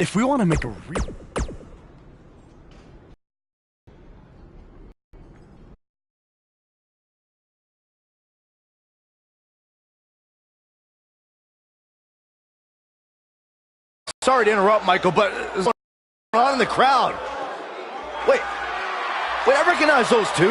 If we want to make a Sorry to interrupt, Michael, but what's going on in the crowd? Wait, I recognize those two.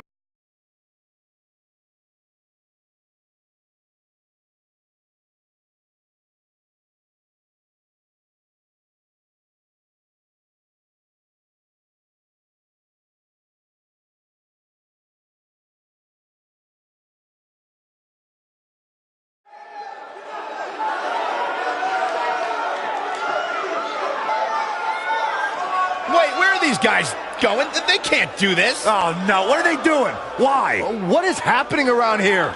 Wait, where are these guys going? They can't do this. Oh, no. What are they doing? Why? What is happening around here?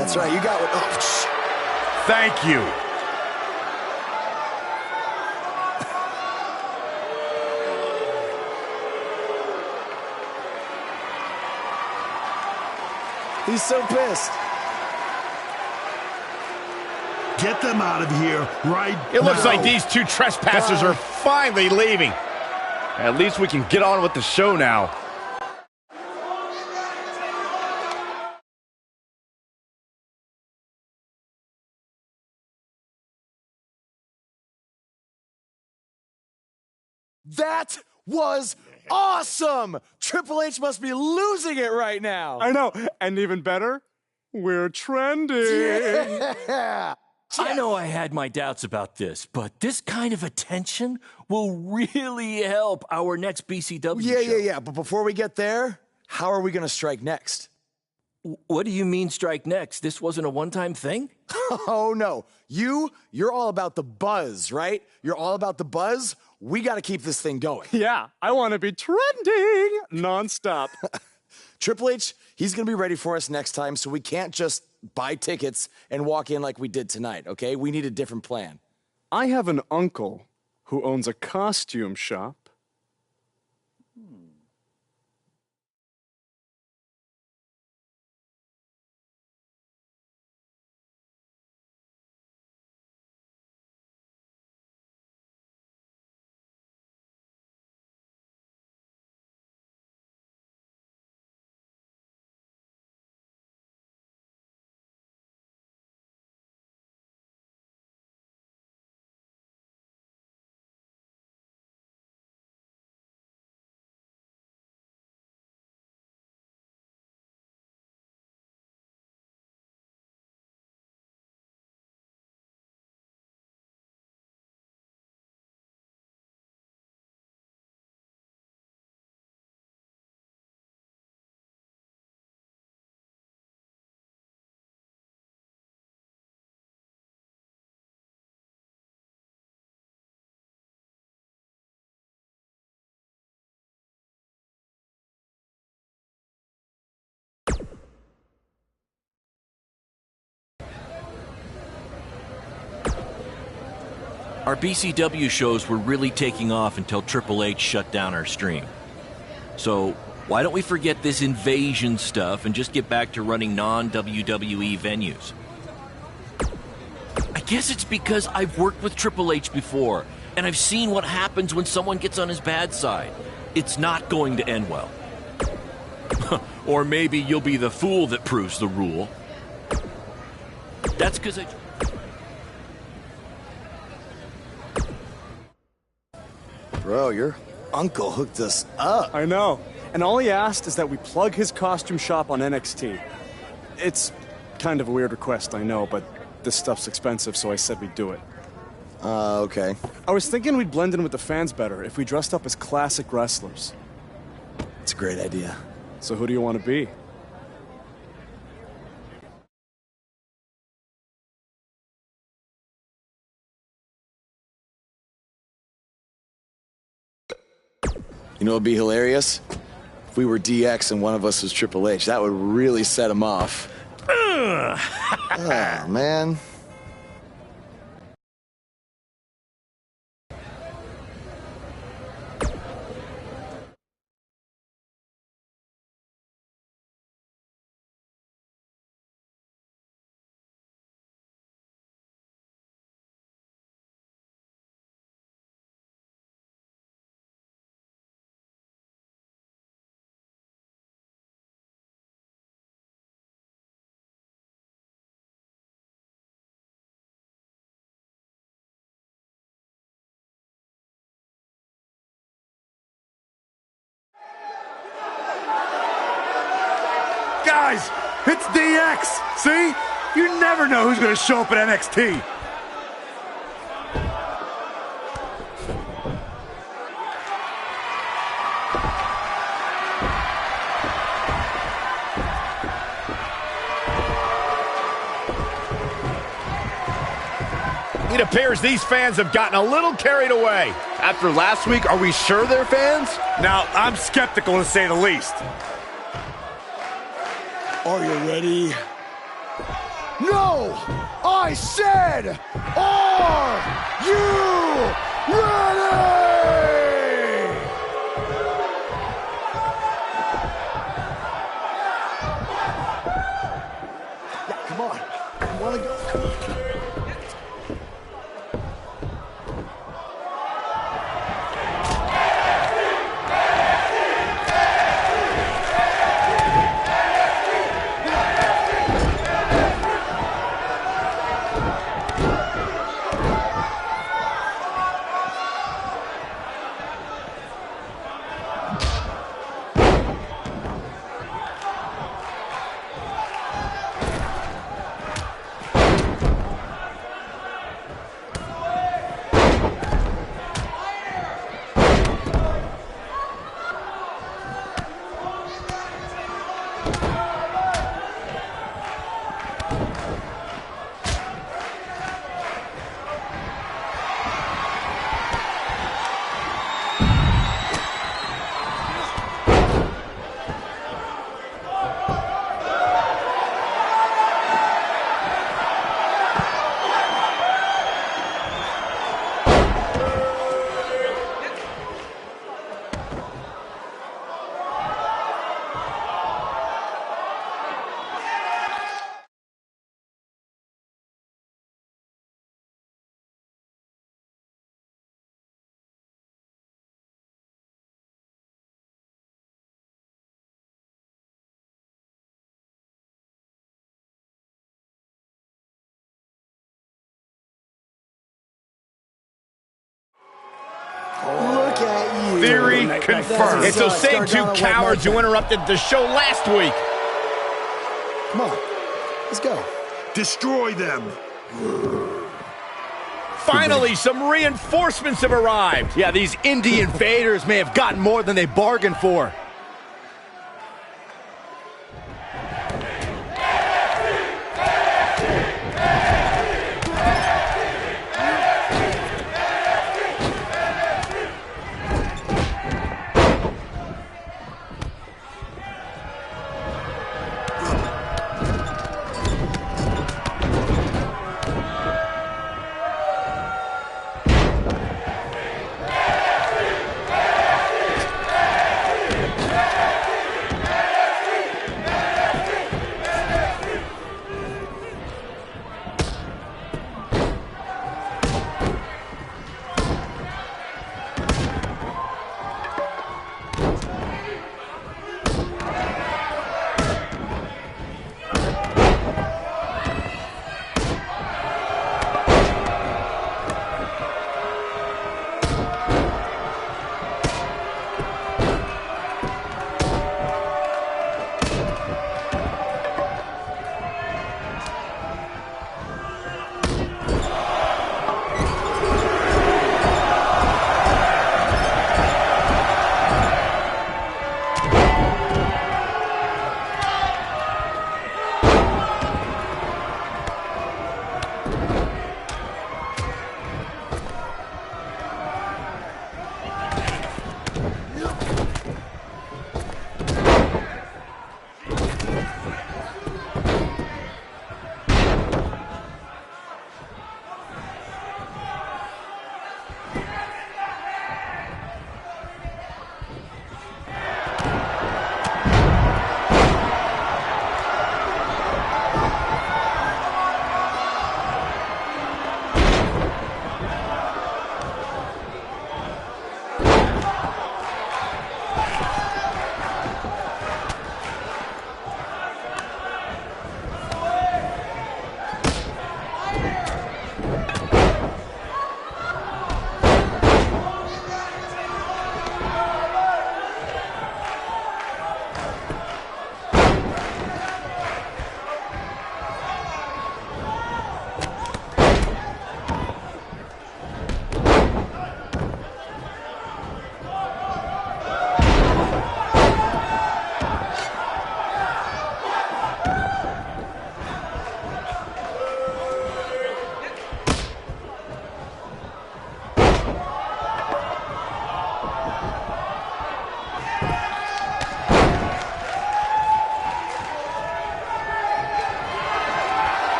That's right, you got what... Oh, Thank you. he's so pissed. Get them out of here right now. It looks like these two trespassers are finally leaving. At least we can get on with the show now. That was awesome! Triple H must be losing it right now. I know, and even better, we're trending. Yeah. I know I had my doubts about this, but this kind of attention will really help our next BCW show. Yeah. But before we get there, how are we going to strike next? What do you mean strike next? This wasn't a one-time thing? Oh, no. You're all about the buzz, right? You're all about the buzz. We got to keep this thing going. Yeah, I want to be trending nonstop. Triple H, he's going to be ready for us next time, so we can't just buy tickets and walk in like we did tonight, okay? We need a different plan. I have an uncle who owns a costume shop. Our BCW shows were really taking off until Triple H shut down our stream. So why don't we forget this invasion stuff and just get back to running non-WWE venues? I guess it's because I've worked with Triple H before, and I've seen what happens when someone gets on his bad side. It's not going to end well. Or maybe you'll be the fool that proves the rule. That's because Bro, your uncle hooked us up. I know. And all he asked is that we plug his costume shop on NXT. It's kind of a weird request, I know, but this stuff's expensive, so I said we'd do it. Okay. I was thinking we'd blend in with the fans better if we dressed up as classic wrestlers. It's a great idea. So who do you want to be? You know what would be hilarious? If we were DX and one of us was Triple H. That would really set him off. Oh, man. Guys, it's DX. See? You never know who's going to show up at NXT. It appears these fans have gotten a little carried away. After last week, are we sure they're fans? Now, I'm skeptical to say the least. Are you ready? No! I said, are you ready? Yeah, come on. I want to go. Look at you. Theory confirmed. It's those same two cowards who interrupted the show last week. Come on, let's go. Destroy them. Finally, some reinforcements have arrived. Yeah, these indie invaders may have gotten more than they bargained for.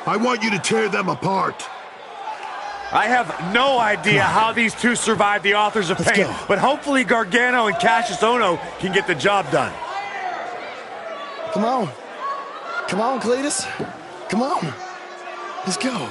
I want you to tear them apart. I have no idea how these two survived the Authors of Pain, but hopefully Gargano and Cassius Ohno can get the job done. Come on. Come on, Cletus. Come on. Let's go.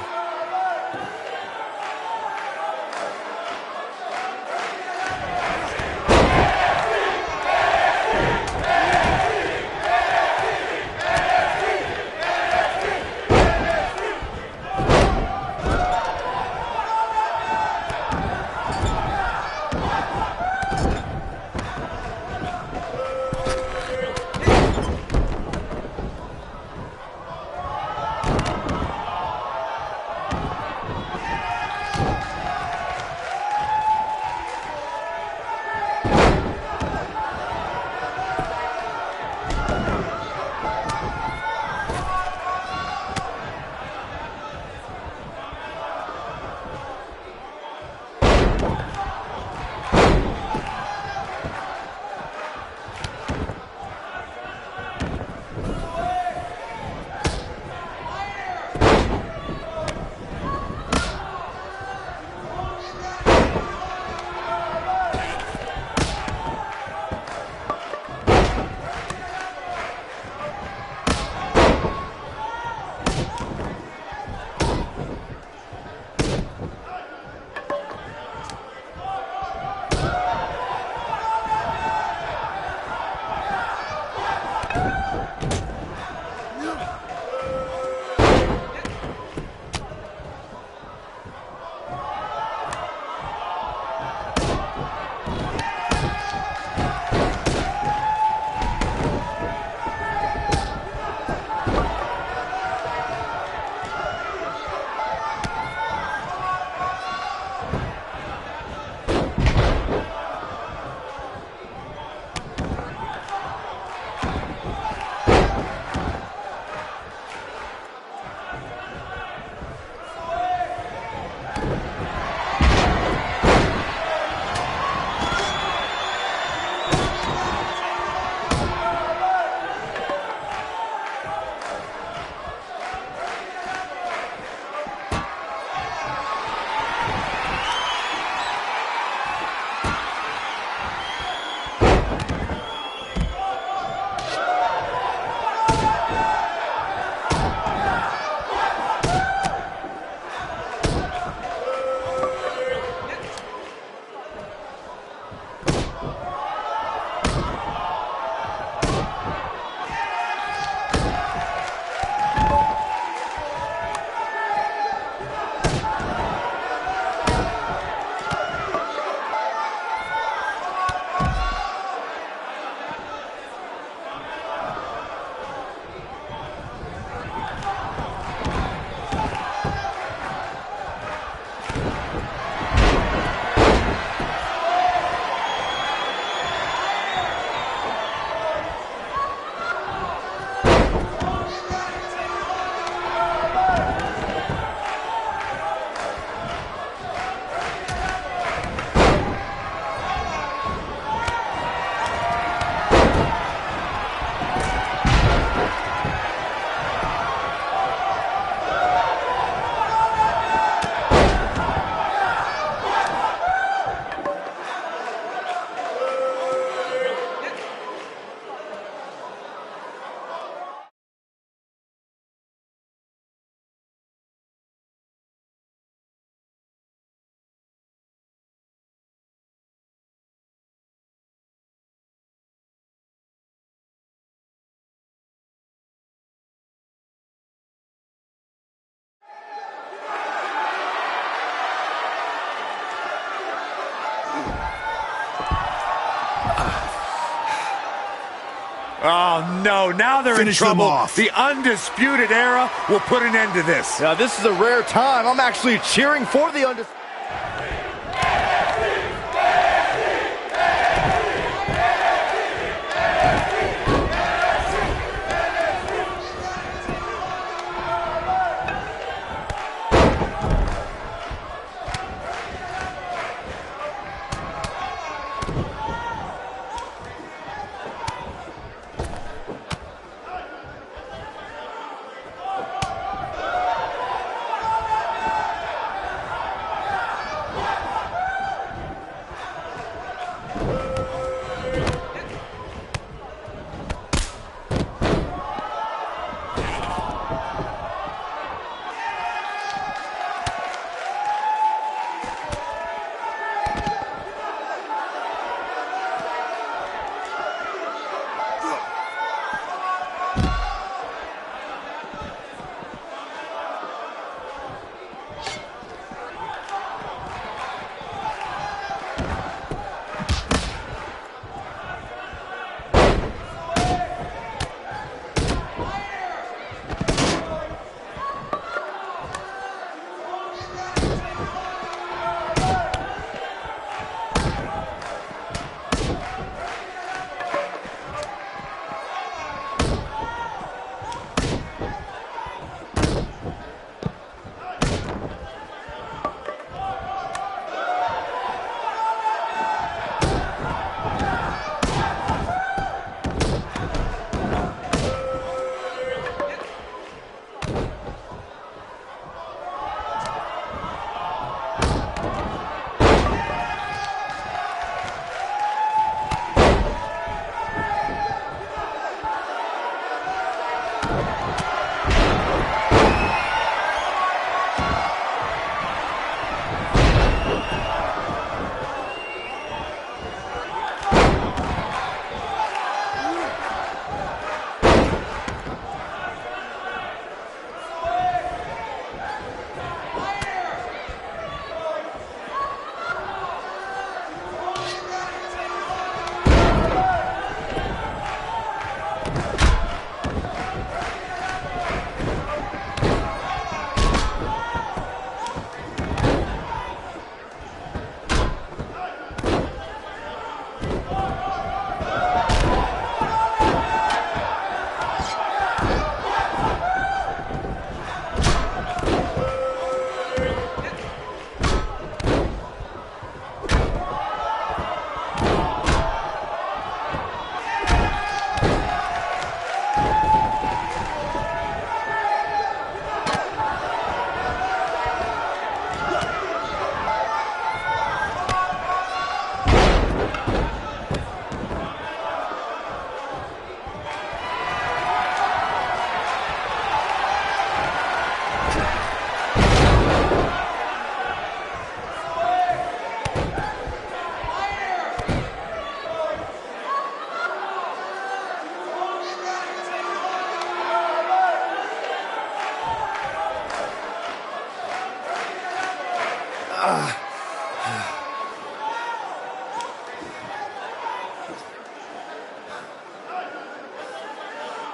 Oh, no. Now they're in trouble. The Undisputed Era will put an end to this. Now, this is a rare time. I'm actually cheering for the Undisputed.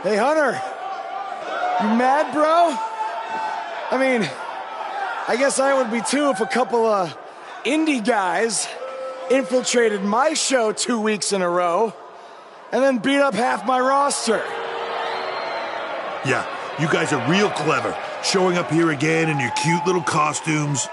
Hey, Hunter. You mad, bro? I mean, I guess I would be too if a couple of indie guys infiltrated my show 2 weeks in a row and then beat up half my roster. Yeah, you guys are real clever, showing up here again in your cute little costumes.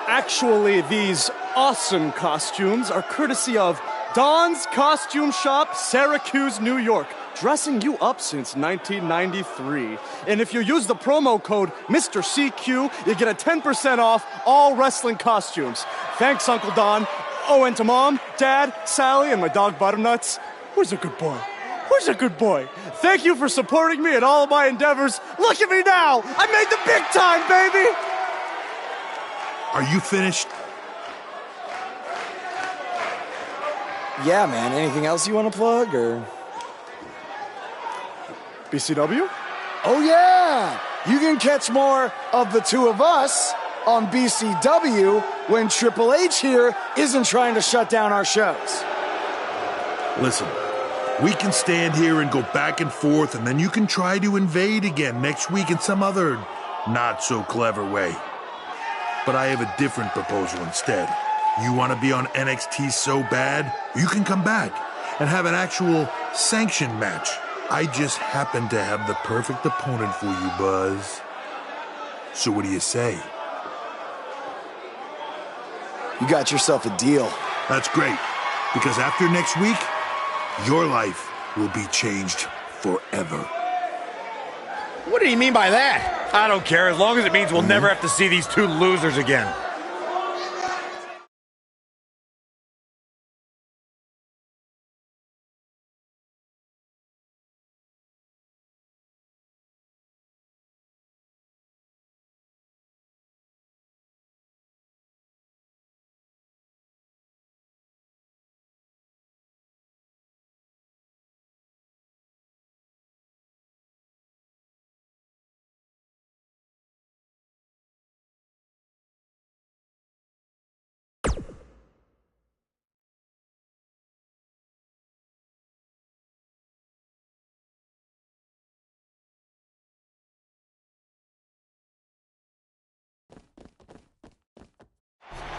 Actually, these awesome costumes are courtesy of Don's Costume Shop, Syracuse, New York. Dressing you up since 1993. And if you use the promo code Mr. CQ, you get a 10% off all wrestling costumes. Thanks, Uncle Don. Oh, and to Mom, Dad, Sally, and my dog Butternuts. Where's a good boy? Where's a good boy? Thank you for supporting me in all of my endeavors. Look at me now! I made the big time, baby! Are you finished? Yeah, man. Anything else you want to plug, or...? BCW? Oh, yeah! You can catch more of the two of us on BCW when Triple H here isn't trying to shut down our shows. Listen, we can stand here and go back and forth, and then you can try to invade again next week in some other not-so-clever way. But I have a different proposal instead. You want to be on NXT so bad, you can come back and have an actual sanctioned match. I just happen to have the perfect opponent for you, Buzz. So what do you say? You got yourself a deal. That's great, because after next week, your life will be changed forever. What do you mean by that? I don't care, as long as it means we'll never have to see these two losers again.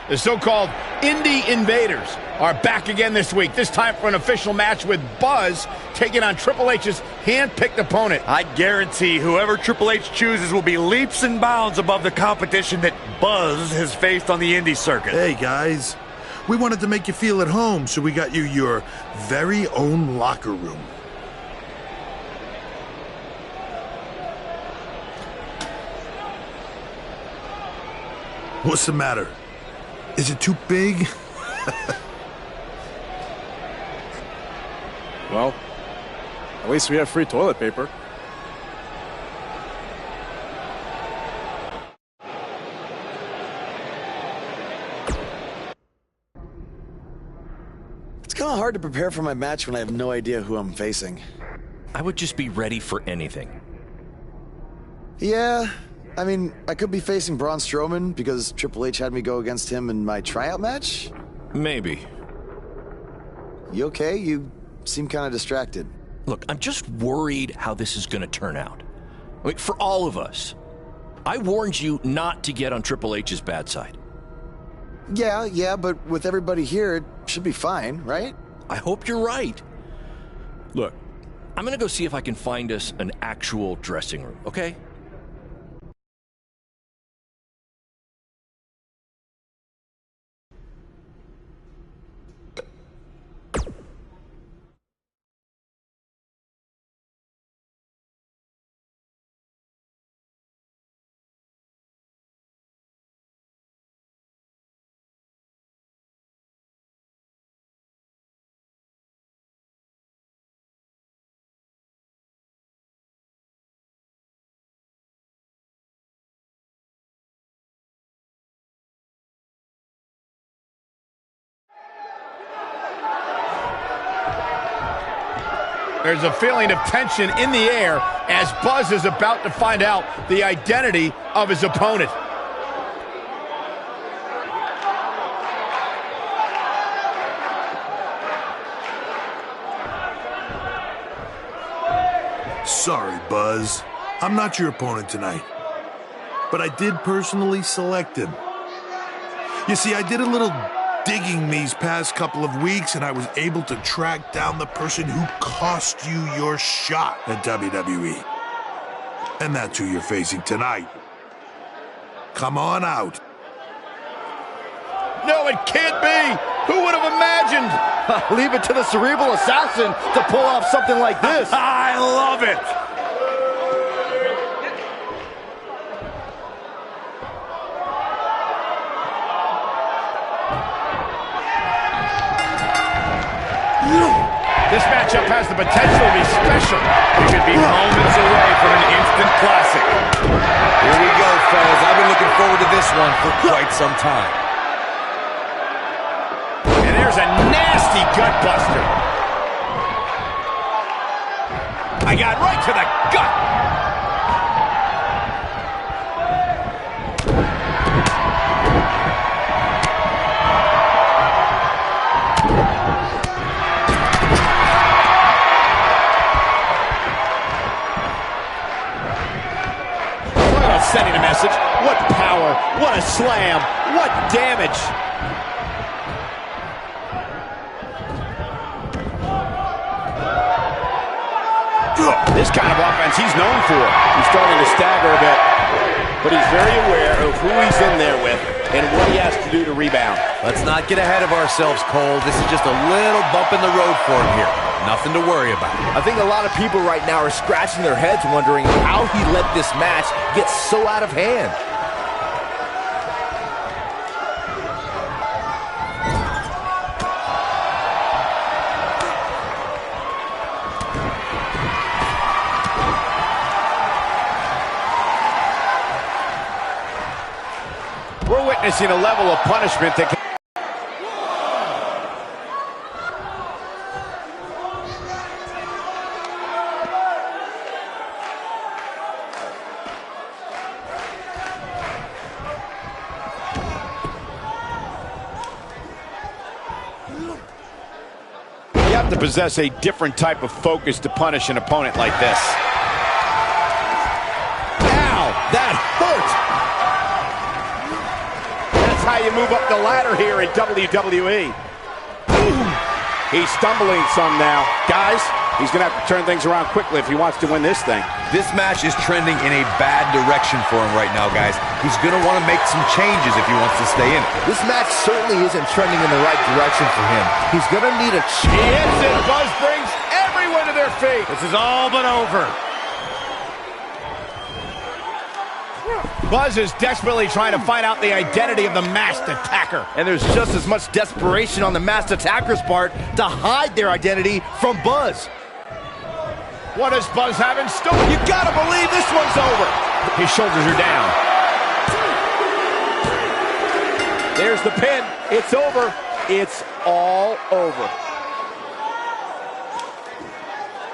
The so-called Indie Invaders are back again this week, this time for an official match with Buzz taking on Triple H's hand-picked opponent. I guarantee whoever Triple H chooses will be leaps and bounds above the competition that Buzz has faced on the indie circuit. Hey, guys. We wanted to make you feel at home, so we got you your very own locker room. What's the matter? Is it too big? Well, at least we have free toilet paper. It's kind of hard to prepare for my match when I have no idea who I'm facing. I would just be ready for anything. Yeah, I mean, I could be facing Braun Strowman because Triple H had me go against him in my tryout match. Maybe. You okay? You seem kind of distracted. Look, I'm just worried how this is going to turn out. I mean, for all of us. I warned you not to get on Triple H's bad side. Yeah, but with everybody here, it should be fine, right? I hope you're right. Look, I'm going to go see if I can find us an actual dressing room, okay? There's a feeling of tension in the air as Buzz is about to find out the identity of his opponent. Sorry, Buzz. I'm not your opponent tonight. But I did personally select him. You see, I did a little digging these past couple of weeks, and I was able to track down the person who cost you your shot at WWE. And that's who you're facing tonight. Come on out. No, it can't be! Who would have imagined? Leave it to the cerebral assassin to pull off something like this. I love it! This matchup has the potential to be special. We could be moments away from an instant classic. Here we go, fellas. I've been looking forward to this one for quite some time. And there's a nasty gut buster. I got right to the gut. Sending a message. What power, what a slam, what damage. This kind of offense he's known for. He's starting to stagger a bit, but he's very aware of who he's in there with and what he has to do to rebound. Let's not get ahead of ourselves, Cole. This is just a little bump in the road for him here. Nothing to worry about. I think a lot of people right now are scratching their heads wondering how he let this match get so out of hand. We're witnessing a level of punishment that can... You have to possess a different type of focus to punish an opponent like this. Ow, that hurt! That's how you move up the ladder here in WWE. He's stumbling some now. Guys, he's going to have to turn things around quickly if he wants to win this thing. This match is trending in a bad direction for him right now, guys. He's going to want to make some changes if he wants to stay in it. This match certainly isn't trending in the right direction for him. He's going to need a change. He hits it. Buzz brings everyone to their feet. This is all but over. Buzz is desperately trying to find out the identity of the masked attacker. And there's just as much desperation on the masked attacker's part to hide their identity from Buzz. What does Buzz have in store? You gotta believe this one's over. His shoulders are down. There's the pin. It's over. It's all over.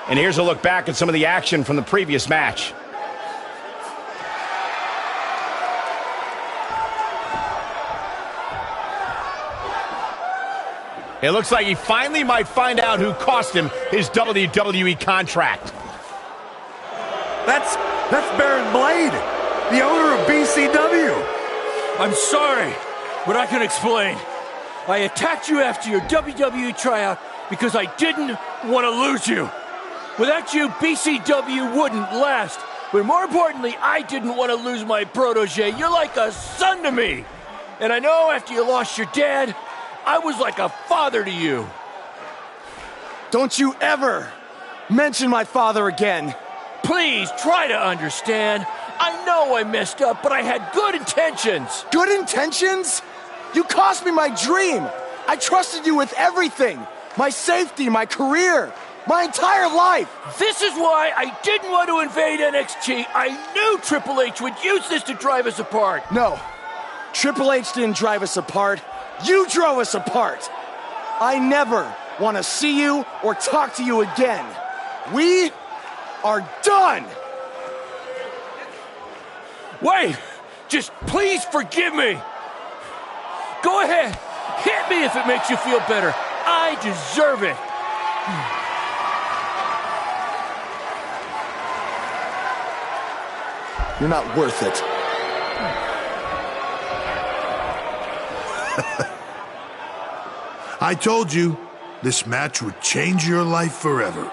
And here's a look back at some of the action from the previous match. It looks like he finally might find out who cost him his WWE contract. That's Baron Blade, the owner of BCW. I'm sorry, but I can explain. I attacked you after your WWE tryout because I didn't want to lose you. Without you, BCW wouldn't last. But more importantly, I didn't want to lose my protege. You're like a son to me. And I know after you lost your dad, I was like a father to you. Don't you ever mention my father again. Please try to understand. I know I messed up, but I had good intentions. Good intentions? You cost me my dream. I trusted you with everything. My safety, my career, my entire life. This is why I didn't want to invade NXT. I knew Triple H would use this to drive us apart. No, Triple H didn't drive us apart. You drove us apart. I never want to see you or talk to you again. We are done. Wait, just please forgive me. Go ahead, hit me if it makes you feel better. I deserve it. You're not worth it. I told you, this match would change your life forever.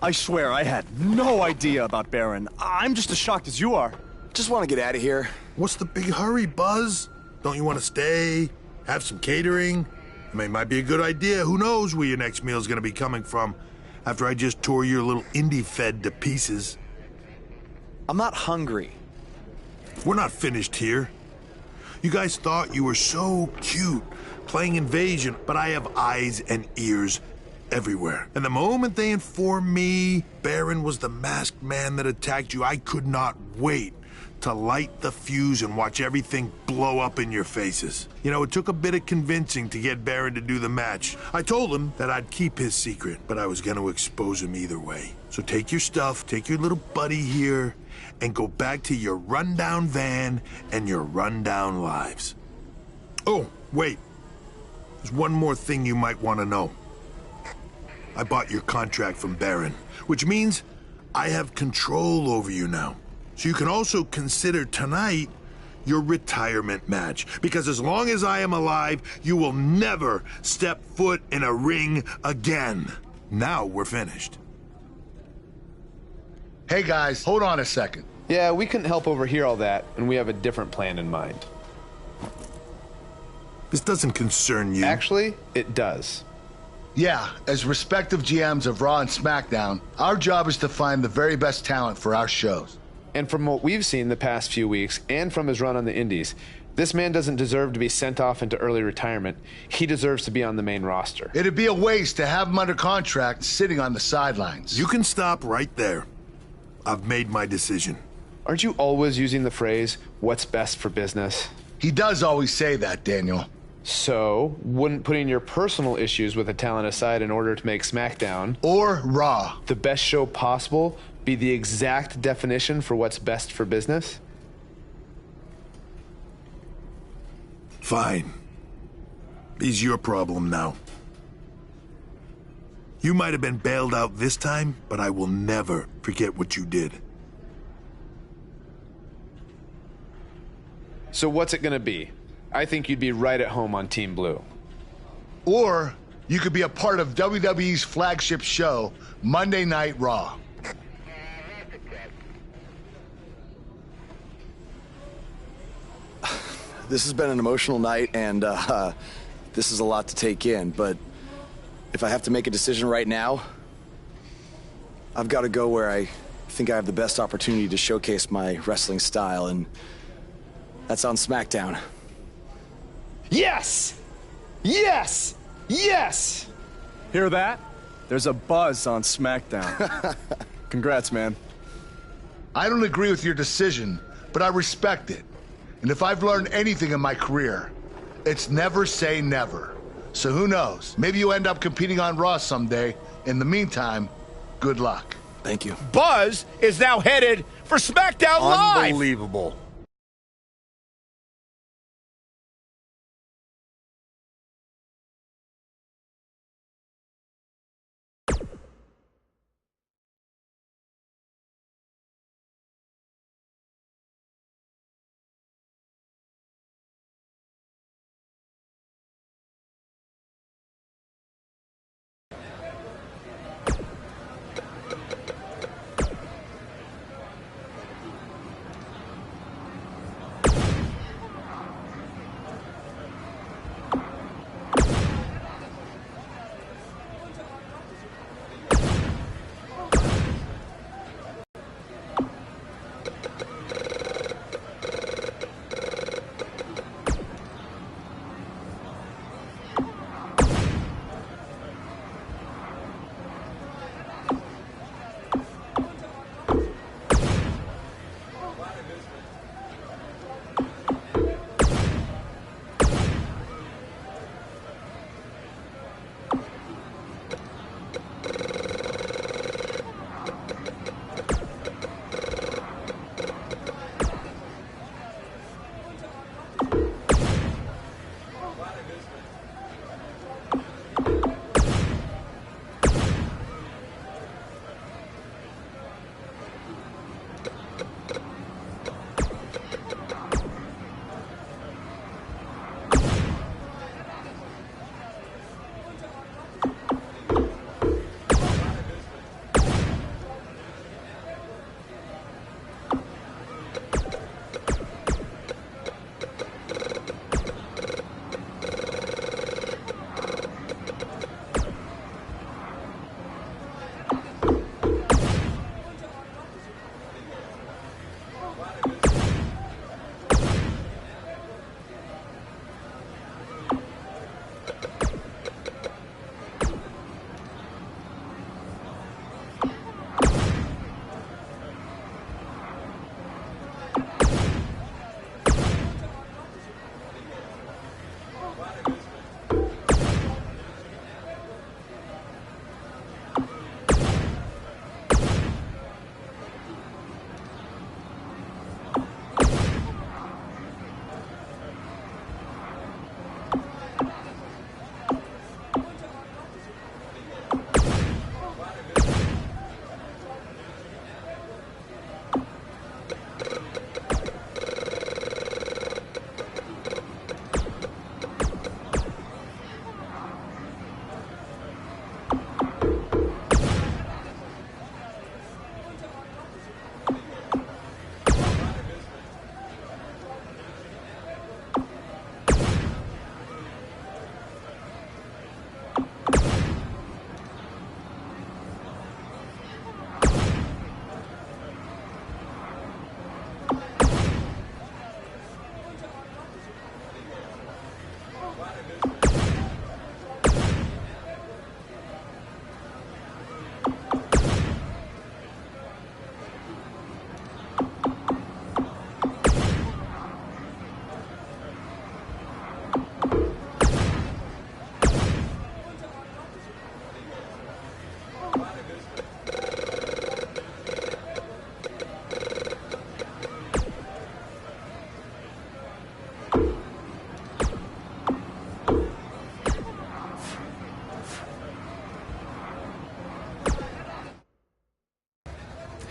I swear I had no idea about Baron. I'm just as shocked as you are. Just want to get out of here. What's the big hurry, Buzz? Don't you want to stay? Have some catering? I mean, it might be a good idea. Who knows where your next meal's gonna be coming from after I just tore your little indie fed to pieces. I'm not hungry. We're not finished here. You guys thought you were so cute playing invasion, but I have eyes and ears everywhere. And the moment they informed me Baron was the masked man that attacked you, I could not wait to light the fuse and watch everything blow up in your faces. You know, it took a bit of convincing to get Baron to do the match. I told him that I'd keep his secret, but I was gonna expose him either way. So take your stuff, take your little buddy here, and go back to your rundown van and your rundown lives. Oh, wait. There's one more thing you might want to know. I bought your contract from Baron, which means I have control over you now. So you can also consider tonight your retirement match, because as long as I am alive, you will never step foot in a ring again. Now we're finished. Hey guys, hold on a second. Yeah, we couldn't help overhear all that, and we have a different plan in mind. This doesn't concern you. Actually, it does. Yeah, as respective GMs of Raw and SmackDown, our job is to find the very best talent for our shows. And from what we've seen the past few weeks, and from his run on the Indies, this man doesn't deserve to be sent off into early retirement. He deserves to be on the main roster. It'd be a waste to have him under contract sitting on the sidelines. You can stop right there. I've made my decision. Aren't you always using the phrase, what's best for business? He does always say that, Daniel. So, wouldn't putting your personal issues with the talent aside in order to make SmackDown, or Raw, the best show possible, be the exact definition for what's best for business? Fine. It's your problem now. You might have been bailed out this time, but I will never forget what you did. So what's it gonna be? I think you'd be right at home on Team Blue. Or you could be a part of WWE's flagship show, Monday Night Raw. This has been an emotional night, and this is a lot to take in, but if I have to make a decision right now, I've got to go where I think I have the best opportunity to showcase my wrestling style, and that's on SmackDown. Yes! Yes! Yes! Hear that? There's a buzz on SmackDown. Congrats, man. I don't agree with your decision, but I respect it. And if I've learned anything in my career, it's never say never. So who knows? Maybe you end up competing on Raw someday. In the meantime, good luck. Thank you. Buzz is now headed for SmackDown Live. Unbelievable.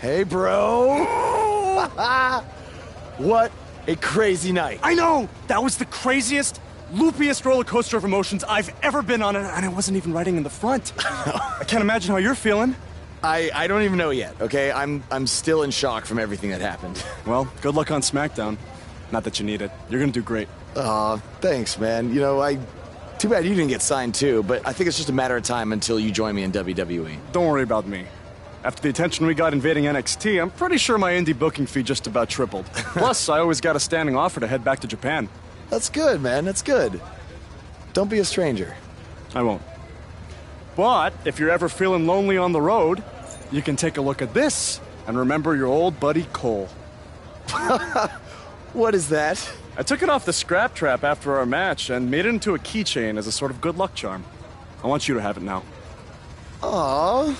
Hey, bro. What a crazy night. I know! That was the craziest, loopiest roller coaster of emotions I've ever been on, and I wasn't even riding in the front. I can't imagine how you're feeling. I don't even know yet, okay? I'm still in shock from everything that happened. Well, good luck on SmackDown. Not that you need it. You're gonna do great. Aw, thanks, man. You know, too bad you didn't get signed too, but I think it's just a matter of time until you join me in WWE. Don't worry about me. After the attention we got invading NXT, I'm pretty sure my indie booking fee just about tripled. Plus, I always got a standing offer to head back to Japan. That's good, man. That's good. Don't be a stranger. I won't. But if you're ever feeling lonely on the road, you can take a look at this and remember your old buddy Cole. What is that? I took it off the scrap trap after our match and made it into a keychain as a sort of good luck charm. I want you to have it now. Aw,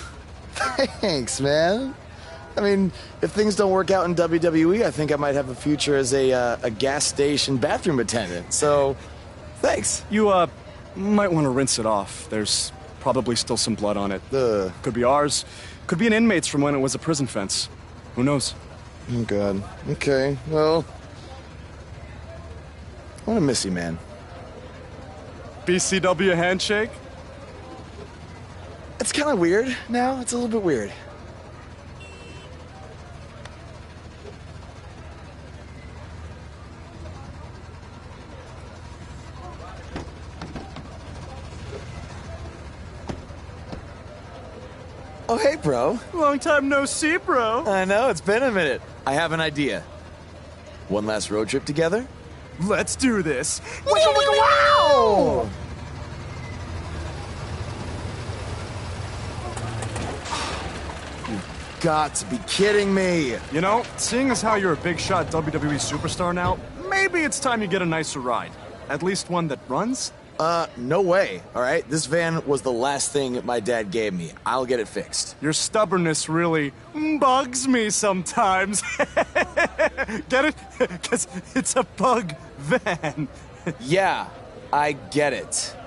thanks, man. I mean, if things don't work out in WWE, I think I might have a future as a gas station bathroom attendant. So, thanks. You, might want to rinse it off. There's probably still some blood on it. Ugh. Could be ours. Could be an inmate's from when it was a prison fence. Who knows? Oh, God. Okay, well, I want to miss you, man. BCW handshake? It's kind of weird now. It's a little bit weird. Oh, hey, bro. Long time no see, bro. I know, it's been a minute. I have an idea. One last road trip together? Let's do this. Wow! You've got to be kidding me. You know, seeing as how you're a big shot WWE superstar now, maybe it's time you get a nicer ride. At least one that runs? No way, all right? This van was the last thing my dad gave me. I'll get it fixed. Your stubbornness really bugs me sometimes. Get it? Because it's a bug van. Yeah, I get it.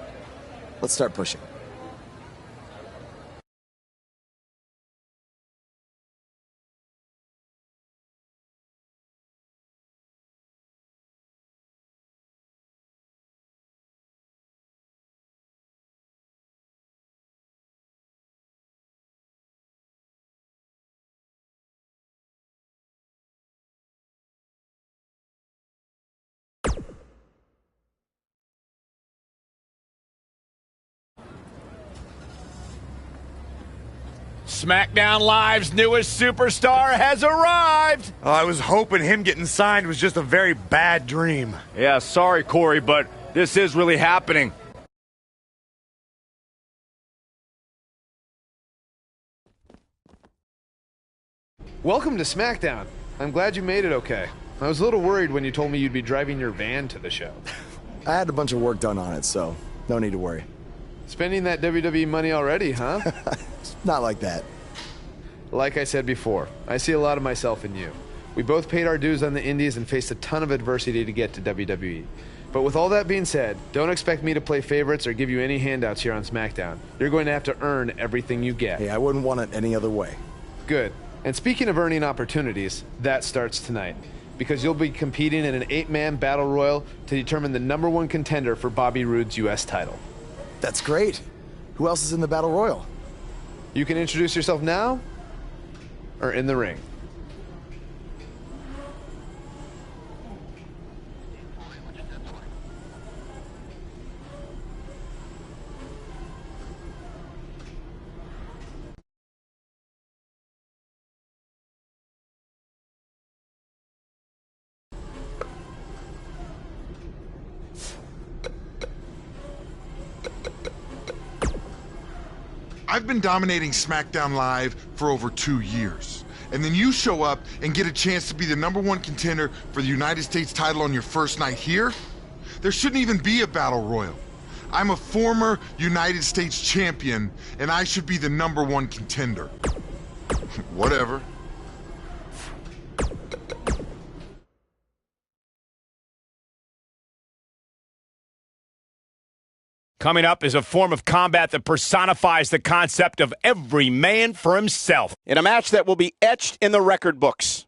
Let's start pushing. SmackDown Live's newest superstar has arrived. I was hoping him getting signed was just a very bad dream. Yeah, sorry, Corey, but this is really happening. Welcome to SmackDown. I'm glad you made it okay. I was a little worried when you told me you'd be driving your van to the show. I had a bunch of work done on it, so no need to worry. Spending that WWE money already, huh? Not like that. Like I said before, I see a lot of myself in you. We both paid our dues on the indies and faced a ton of adversity to get to WWE. But with all that being said, don't expect me to play favorites or give you any handouts here on SmackDown. You're going to have to earn everything you get. Hey, I wouldn't want it any other way. Good. And speaking of earning opportunities, that starts tonight. Because you'll be competing in an 8-man battle royal to determine the #1 contender for Bobby Roode's U.S. title. That's great. Who else is in the battle royal? You can introduce yourself now or in the ring. I've been dominating SmackDown Live for over 2 years. And then you show up and get a chance to be the #1 contender for the United States title on your first night here? There shouldn't even be a battle royal. I'm a former United States champion, and I should be the #1 contender. Whatever. Coming up is a form of combat that personifies the concept of every man for himself, in a match that will be etched in the record books.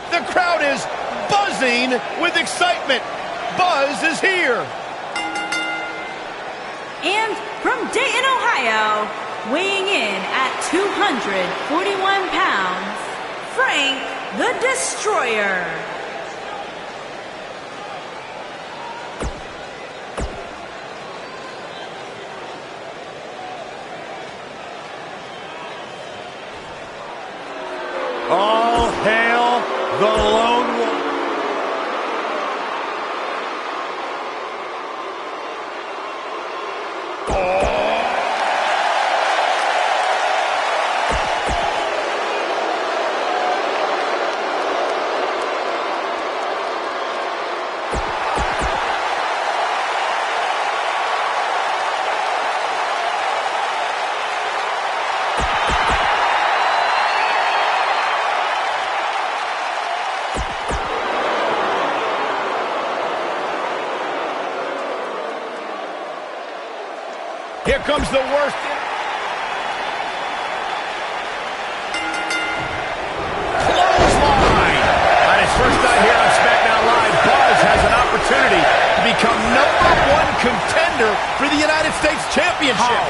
The crowd is buzzing with excitement. Buzz is here. And from Dayton, Ohio, weighing in at 241 pounds, Frank the Destroyer. All hail the Lone Wolf. Here comes the worst. Clothesline. On his first night here on SmackDown Live, Buzz has an opportunity to become #1 contender for the United States Championship.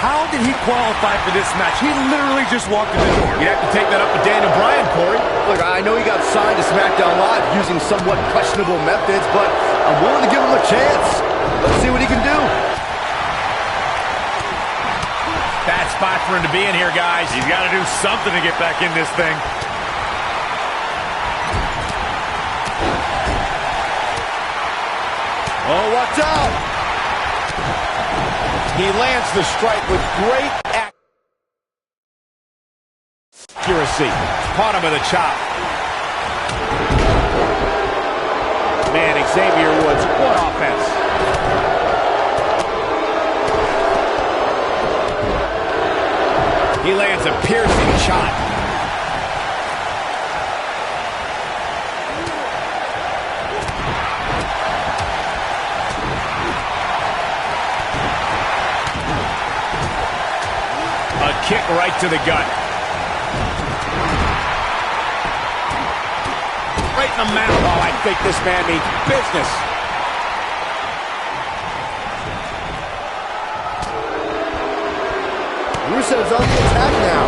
How did he qualify for this match? He literally just walked in the door. You'd have to take that up with Daniel Bryan, Corey. Look, I know he got signed to SmackDown Live using somewhat questionable methods, but I'm willing to give him a chance. Let's see what he can do. Bad spot for him to be in here, guys. He's got to do something to get back in this thing. Oh, watch out! He lands the strike with great accuracy. Caught him with a chop. Man, Xavier Woods, what offense. He lands a piercing shot. A kick right to the gut. Right in the mouth. Oh, I think this man means business. Rusev's on the attack now.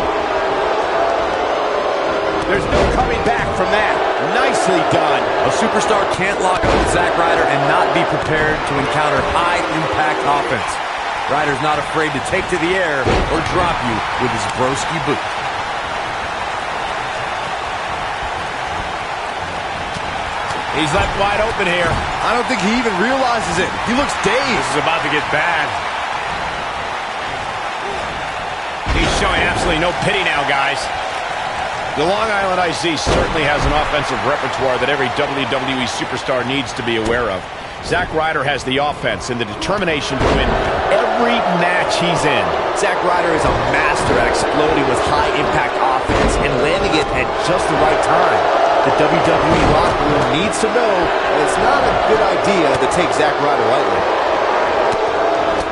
There's no coming back from that. Nicely done. A superstar can't lock up with Zack Ryder and not be prepared to encounter high-impact offense. Ryder's not afraid to take to the air or drop you with his broski boot. He's left wide open here. I don't think he even realizes it. He looks dazed. This is about to get bad. He's showing absolutely no pity now, guys. The Long Island IC certainly has an offensive repertoire that every WWE superstar needs to be aware of. Zack Ryder has the offense and the determination to win every match he's in. Zack Ryder is a master at exploding with high-impact offense and landing it at just the right time. The WWE locker room needs to know that it's not a good idea to take Zack Ryder lightly.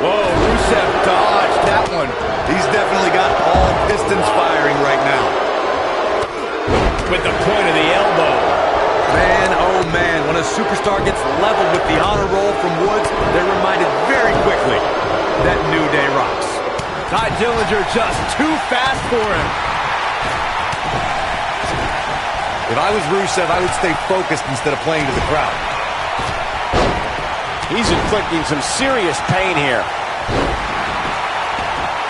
Whoa, Rusev dodged that one. He's definitely got all pistons firing right now. With the point of the elbow. Man, oh man, when a superstar gets leveled with the honor roll from Woods, they're reminded very quickly that New Day rocks. Ty Dillinger just too fast for him. If I was Rusev, I would stay focused instead of playing to the crowd. He's inflicting some serious pain here.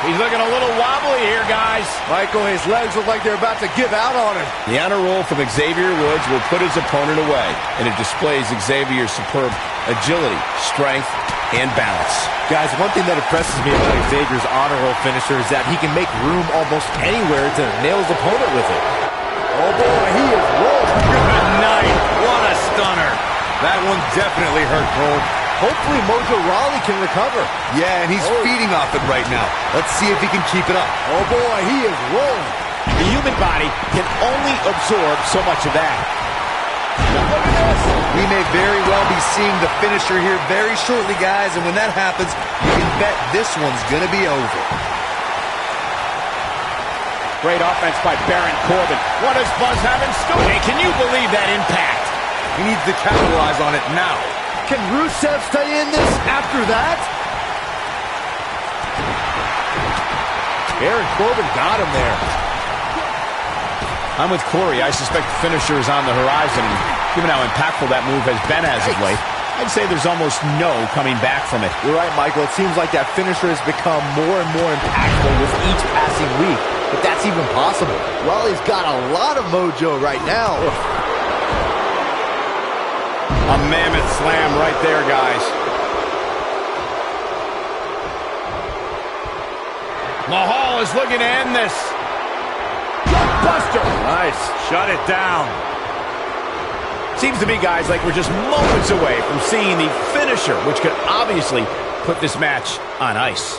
He's looking a little wobbly here, guys. Michael, his legs look like they're about to give out on him. The honor roll from Xavier Woods will put his opponent away, and it displays Xavier's superb agility, strength, and balance. Guys, one thing that impresses me about Xavier's honor roll finisher is that he can make room almost anywhere to nail his opponent with it. Oh boy, he is rolling. Good night. What a stunner. That one definitely hurt, Cole. Hopefully Mojo Rawley can recover. Yeah, and he's feeding off it right now. Let's see if he can keep it up. Oh boy, he is rolling. The human body can only absorb so much of that. Look at this. We may very well be seeing the finisher here very shortly, guys, and when that happens, you can bet this one's gonna be over. Great offense by Baron Corbin. What does Buzz have in store? Hey, can you believe that impact? He needs to capitalize on it now. Can Rusev stay in this after that? Baron Corbin got him there. I'm with Corey. I suspect the finisher is on the horizon. And given how impactful that move has been as of late, I'd say there's almost no coming back from it. You're right, Michael. It seems like that finisher has become more and more impactful with each passing week. If that's even possible. Rawley's got a lot of mojo right now. A mammoth slam right there, guys. Mahal is looking to end this. Buster. Nice. Shut it down. Seems to me, guys, like we're just moments away from seeing the finisher, which could obviously put this match on ice.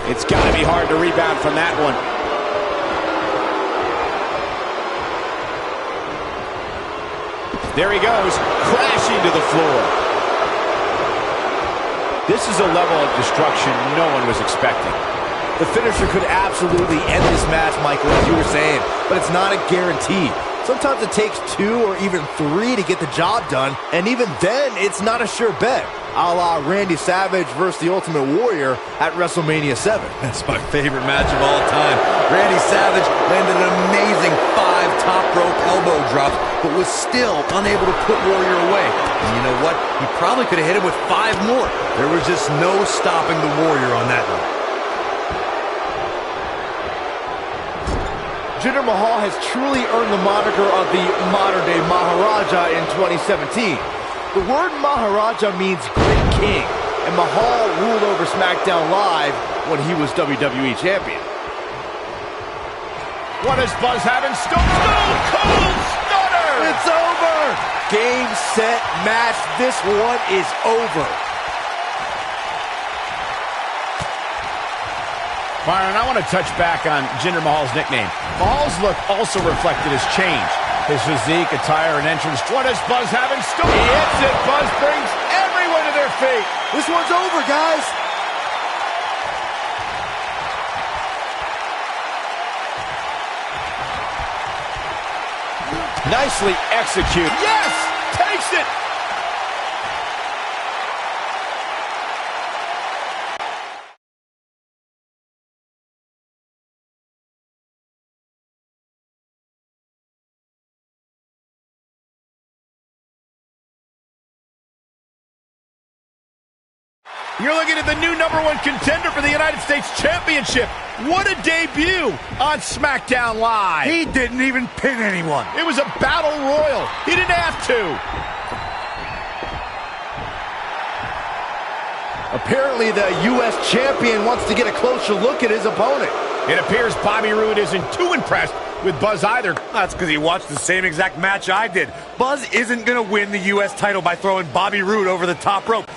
It's got to be hard to rebound from that one. There he goes, crashing to the floor. This is a level of destruction no one was expecting. The finisher could absolutely end this match, Michael, as you were saying, but it's not a guarantee. Sometimes it takes 2 or even 3 to get the job done, and even then, it's not a sure bet. A la Randy Savage versus the Ultimate Warrior at WrestleMania 7. That's my favorite match of all time. Randy Savage landed an amazing 5 top rope elbow drops, but was still unable to put Warrior away. And you know what? He probably could have hit him with 5 more. There was just no stopping the Warrior on that one. Jinder Mahal has truly earned the moniker of the modern-day Maharaja in 2017. The word Maharaja means great king, and Mahal ruled over SmackDown Live when he was WWE Champion. What does Buzz have in store? Stone Cold Stunner! It's over! Game, set, match. This one is over. Byron, I want to touch back on Jinder Mahal's nickname. Mahal's look also reflected his change. His physique, attire, and entrance. What does Buzz have in store? He hits it. Buzz brings every everyone to their feet. This one's over, guys. Nicely executed. Yes! Takes it! You're looking at the new #1 contender for the United States Championship. What a debut on SmackDown Live. He didn't even pin anyone. It was a battle royal. He didn't have to. Apparently the U.S. champion wants to get a closer look at his opponent. It appears Bobby Roode isn't too impressed with Buzz either. That's because he watched the same exact match I did. Buzz isn't going to win the U.S. title by throwing Bobby Roode over the top rope.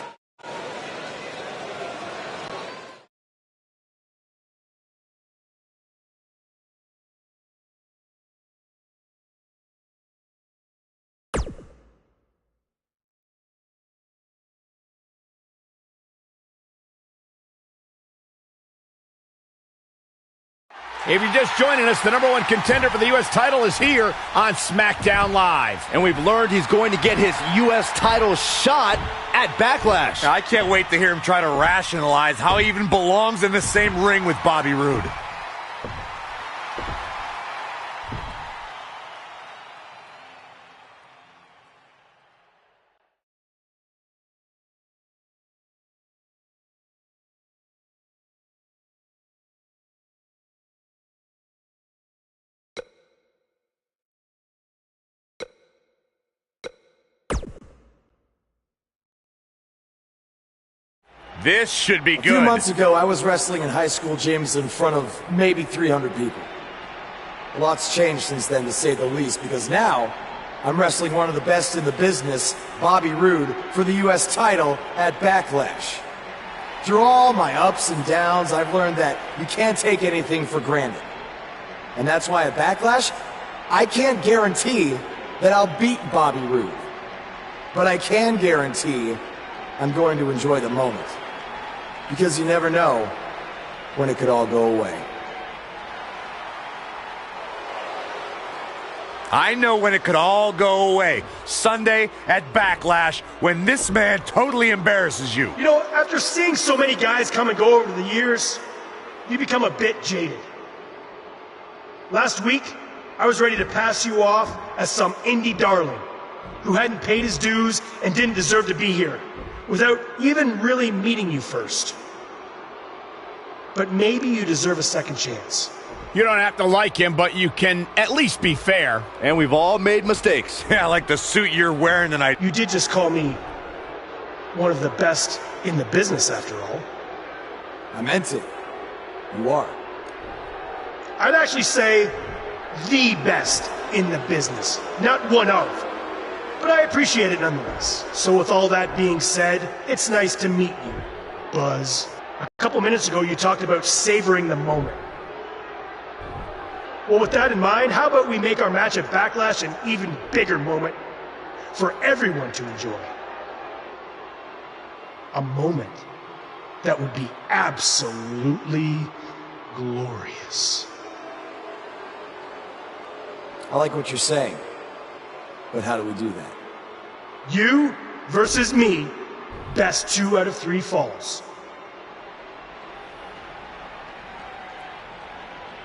If you're just joining us, the #1 contender for the U.S. title is here on SmackDown Live. And we've learned he's going to get his U.S. title shot at Backlash. I can't wait to hear him try to rationalize how he even belongs in the same ring with Bobby Roode. This should be good. A few months ago, I was wrestling in high school gyms in front of maybe 300 people. A lot's changed since then, to say the least, because now I'm wrestling one of the best in the business, Bobby Roode, for the U.S. title at Backlash. Through all my ups and downs, I've learned that you can't take anything for granted. And that's why at Backlash, I can't guarantee that I'll beat Bobby Roode. But I can guarantee I'm going to enjoy the moment. Because you never know when it could all go away. I know when it could all go away. Sunday at Backlash, when this man totally embarrasses you. You know, after seeing so many guys come and go over the years, you become a bit jaded. Last week, I was ready to pass you off as some indie darling who hadn't paid his dues and didn't deserve to be here, without even really meeting you first. But maybe you deserve a second chance. You don't have to like him, but you can at least be fair. And we've all made mistakes. Yeah, like the suit you're wearing tonight. You did just call me one of the best in the business, after all. I meant it. You are. I'd actually say the best in the business, not one of. But I appreciate it nonetheless. So with all that being said, it's nice to meet you, Buzz. A couple minutes ago, you talked about savoring the moment. Well, with that in mind, how about we make our match at Backlash an even bigger moment for everyone to enjoy? A moment that would be absolutely glorious. I like what you're saying. But how do we do that? You versus me, best 2 out of 3 falls.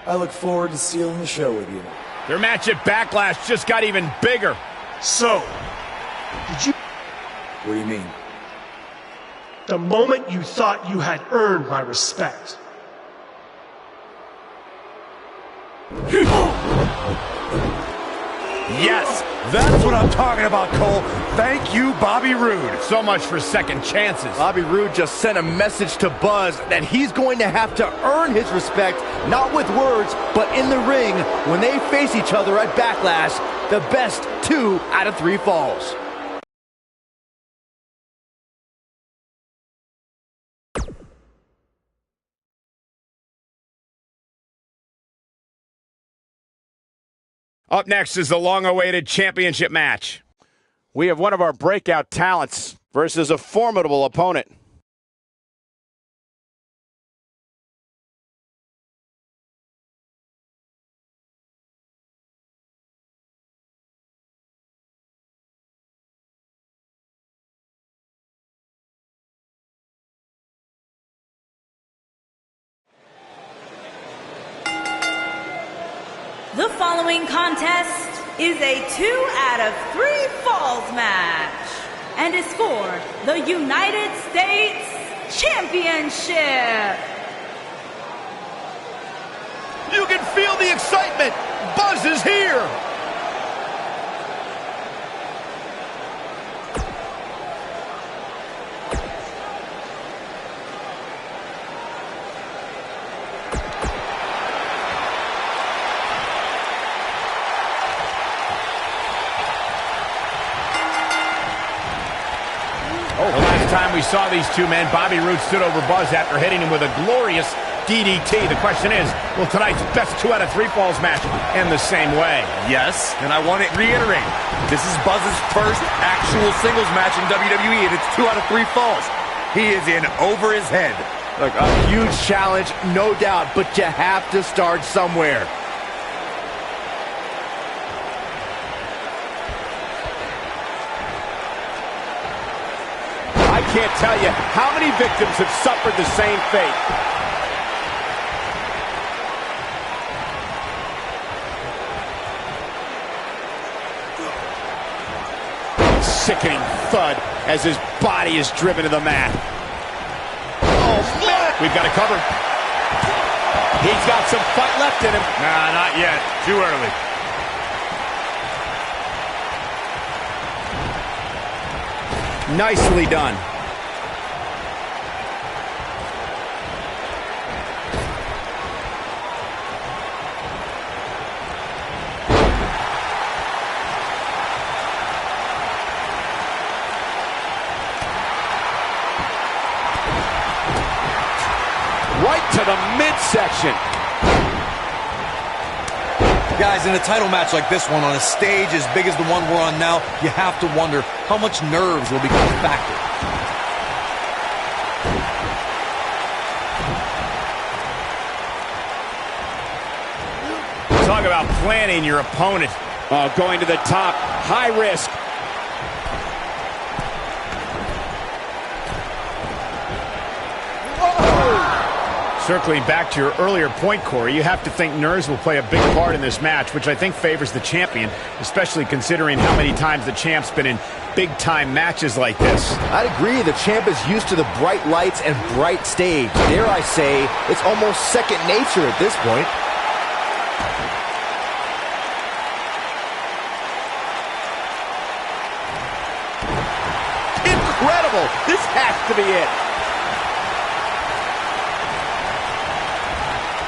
I look forward to stealing the show with you. Their match at Backlash just got even bigger. So, did you... What do you mean? The moment you thought you had earned my respect. Yes, that's what I'm talking about, Cole. Thank you, Bobby Roode. So much for second chances. Bobby Roode just sent a message to Buzz that he's going to have to earn his respect, not with words, but in the ring when they face each other at Backlash. The best 2 out of 3 falls. Up next is the long-awaited championship match. We have one of our breakout talents versus a formidable opponent. The following contest is a 2 out of 3 falls match and is for the United States Championship. You can feel the excitement. Buzz is here. The last time we saw these two men, Bobby Roode stood over Buzz after hitting him with a glorious DDT. The question is, will tonight's best 2 out of 3 falls match end the same way? Yes, and I want to reiterate, this is Buzz's first actual singles match in WWE, and it's 2 out of 3 falls. He is in over his head. Look, a huge challenge, no doubt, but you have to start somewhere. I can't tell you how many victims have suffered the same fate. Sickening thud as his body is driven to the mat. Oh, man! We've got it covered. He's got some fight left in him. Nah, not yet. Too early. Nicely done. Right to the midsection. Guys, in a title match like this one, on a stage as big as the one we're on now, you have to wonder how much nerves will become a factor. Talk about planning your opponent. Going to the top, high risk. Circling back to your earlier point, Corey, you have to think nerves will play a big part in this match, which I think favors the champion, especially considering how many times the champ's been in big-time matches like this. I'd agree. The champ is used to the bright lights and bright stage. Dare I say, it's almost second nature at this point. Incredible! This has to be it.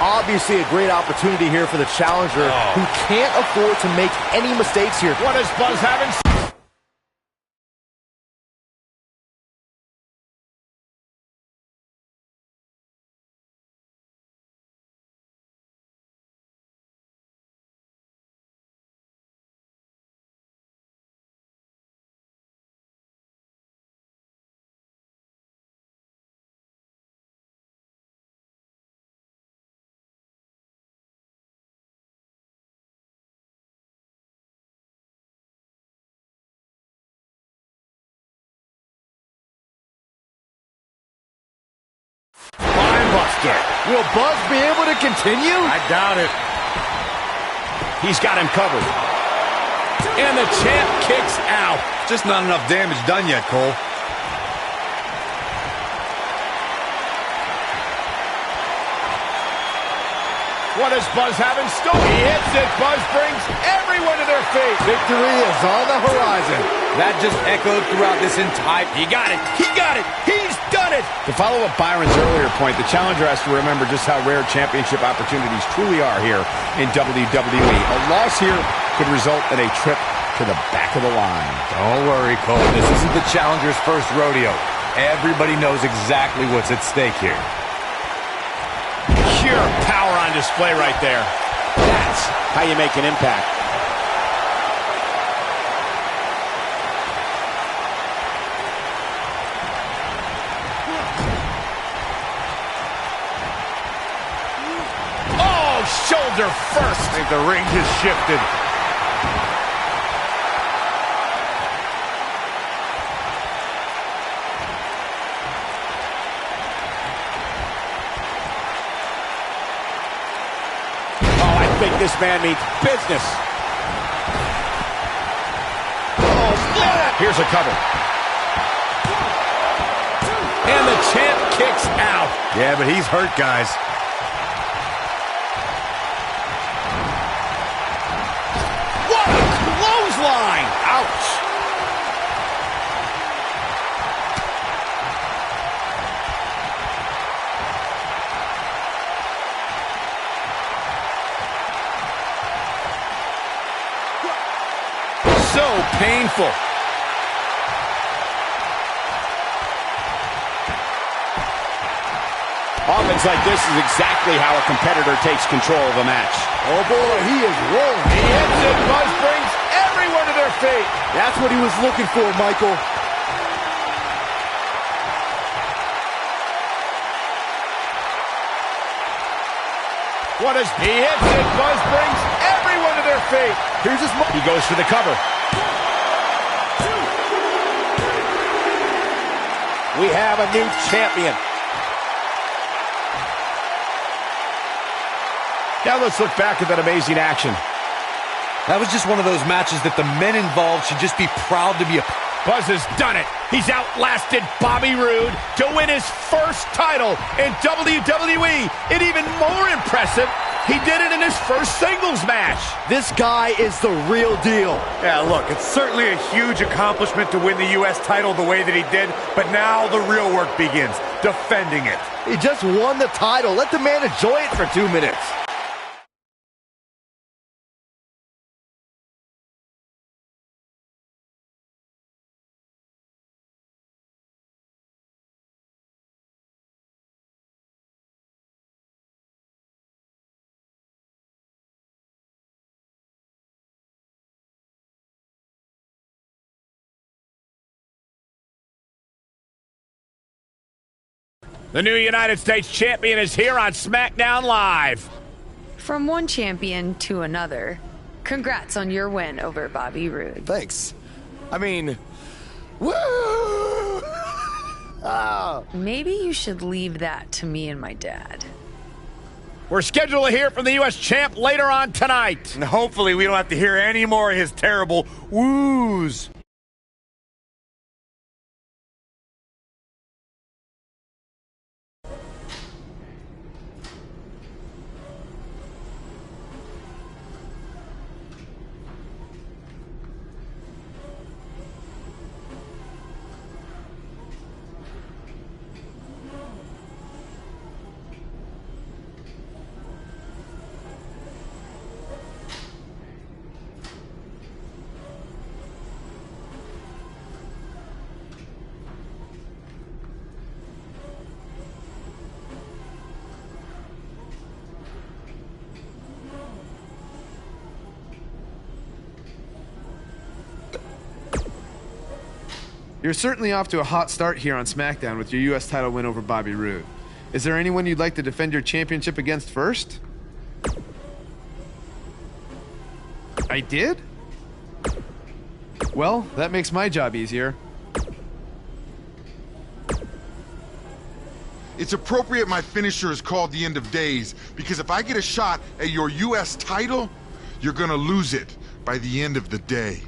Obviously a great opportunity here for the challenger who can't afford to make any mistakes here. What is Buzz having? Buster. Will Buzz be able to continue? I doubt it. He's got him covered. And the champ kicks out. Just not enough damage done yet, Cole. What does Buzz have in store? He hits it. Buzz brings everyone to their feet. Victory is on the horizon. That just echoed throughout this entire... He got it. He got it. He's done it. To follow up Byron's earlier point, the challenger has to remember just how rare championship opportunities truly are here in WWE. A loss here could result in a trip to the back of the line. Don't worry, Cole. This isn't the challenger's first rodeo. Everybody knows exactly what's at stake here. Pure power on display right there. That's how you make an impact. shoulder first. I think the ring has shifted. Oh, I think this man means business. Oh, split. Here's a cover. And the champ kicks out. Yeah, but he's hurt, guys. What a clothesline! Ouch! So painful. Offense like this is exactly how a competitor takes control of a match. Oh boy, he is rolling. He hits it, Buzz brings everyone to their feet. That's what he was looking for, Michael. He hits it, Buzz brings everyone to their feet. Here's his He goes for the cover. We have a new champion. Now let's look back at that amazing action. That was just one of those matches that the men involved should just be proud to be a... Buzz has done it. He's outlasted Bobby Roode to win his first title in WWE. And even more impressive, he did it in his first singles match. This guy is the real deal. Yeah, look, it's certainly a huge accomplishment to win the U.S. title the way that he did, but now the real work begins, defending it. He just won the title. Let the man enjoy it for 2 minutes. The new United States champion is here on SmackDown Live. From one champion to another, congrats on your win over Bobby Roode. Thanks. I mean, woo! Oh. Maybe you should leave that to me and my dad. We're scheduled to hear from the U.S. champ later on tonight. And hopefully we don't have to hear any more of his terrible woos. You're certainly off to a hot start here on SmackDown with your U.S. title win over Bobby Roode. Is there anyone you'd like to defend your championship against first? I did? Well, that makes my job easier. It's appropriate my finisher is called the End of Days, because if I get a shot at your U.S. title, you're gonna lose it by the end of the day.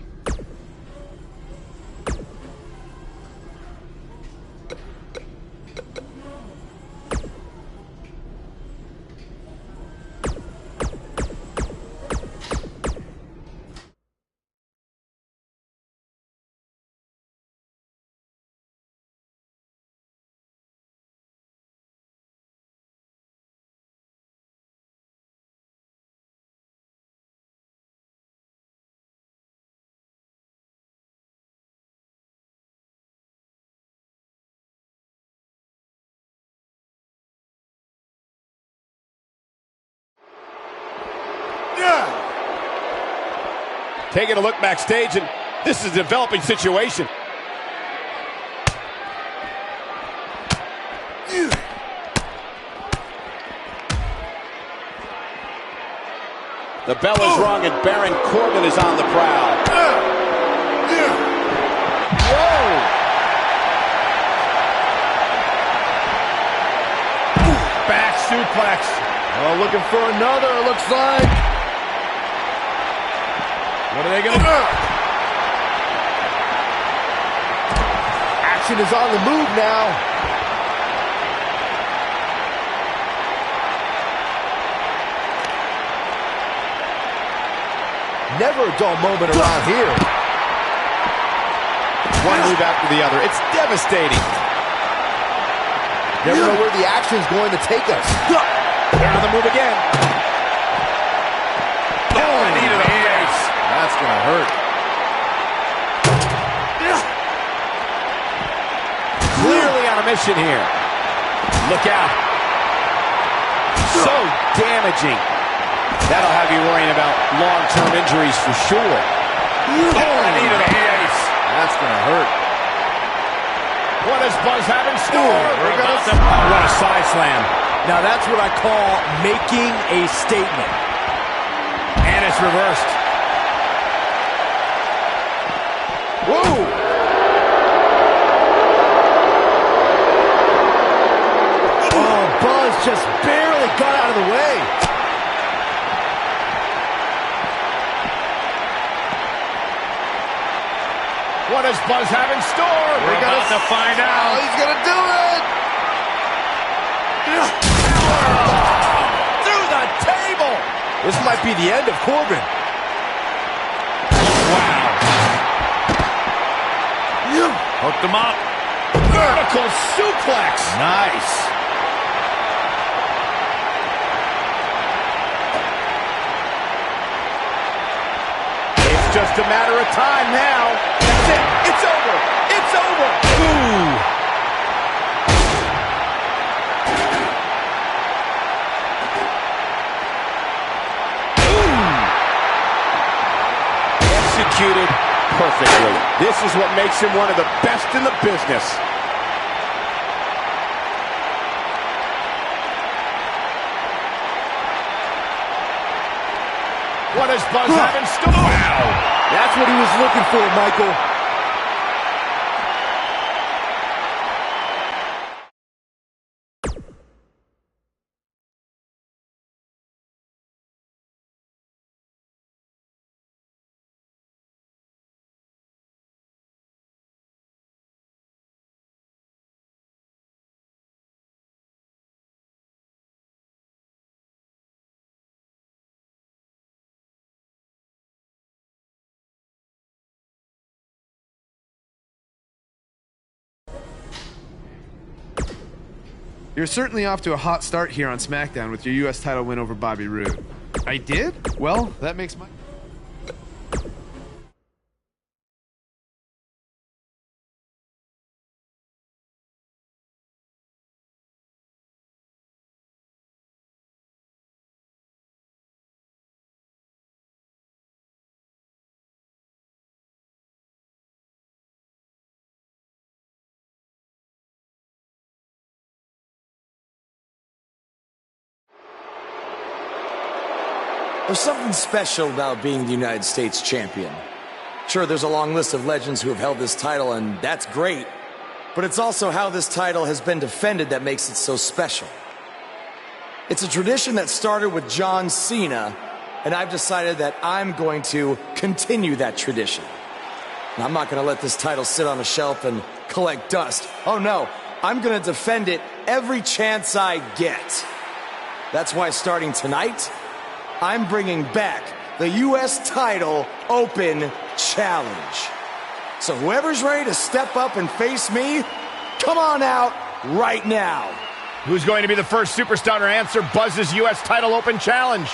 Taking a look backstage, and this is a developing situation. The bell is rung and Baron Corbin is on the prowl. Whoa! Back suplex. Oh, looking for another, it looks like. What are they going to do? Action is on the move now. Never a dull moment around here. One move after the other. It's devastating. Never know where the action's going to take us. They're on the move again. Oh, knee to the face. That's going to hurt. Clearly on a mission here. Look out. So damaging. That'll have you worrying about long-term injuries for sure. Oh, knee to the face. That's going to hurt. What does Buzz have in store? What a side slam. Now that's what I call making a statement. And it's reversed. Whoa! Oh, Buzz just barely got out of the way. What does Buzz have in store? We're about to find out. Oh, he's going to do it. Through the table. This might be the end of Corbin. Wow. Hooked him up. Vertical suplex. Nice. It's just a matter of time now. That's it. It's over. It's over. Ooh. Executed perfectly. This is what makes him one of the best in the business. What does Buzz have in store? Wow. That's what he was looking for, Michael. You're certainly off to a hot start here on SmackDown with your U.S. title win over Bobby Roode. I did? Well, that makes my... There's something special about being the United States champion. Sure, there's a long list of legends who have held this title, and that's great. But it's also how this title has been defended that makes it so special. It's a tradition that started with John Cena, and I've decided that I'm going to continue that tradition. And I'm not going to let this title sit on a shelf and collect dust. Oh no, I'm going to defend it every chance I get. That's why starting tonight, I'm bringing back the U.S. Title Open Challenge. So whoever's ready to step up and face me, come on out right now. Who's going to be the first superstar to answer Buzz's U.S. Title Open Challenge?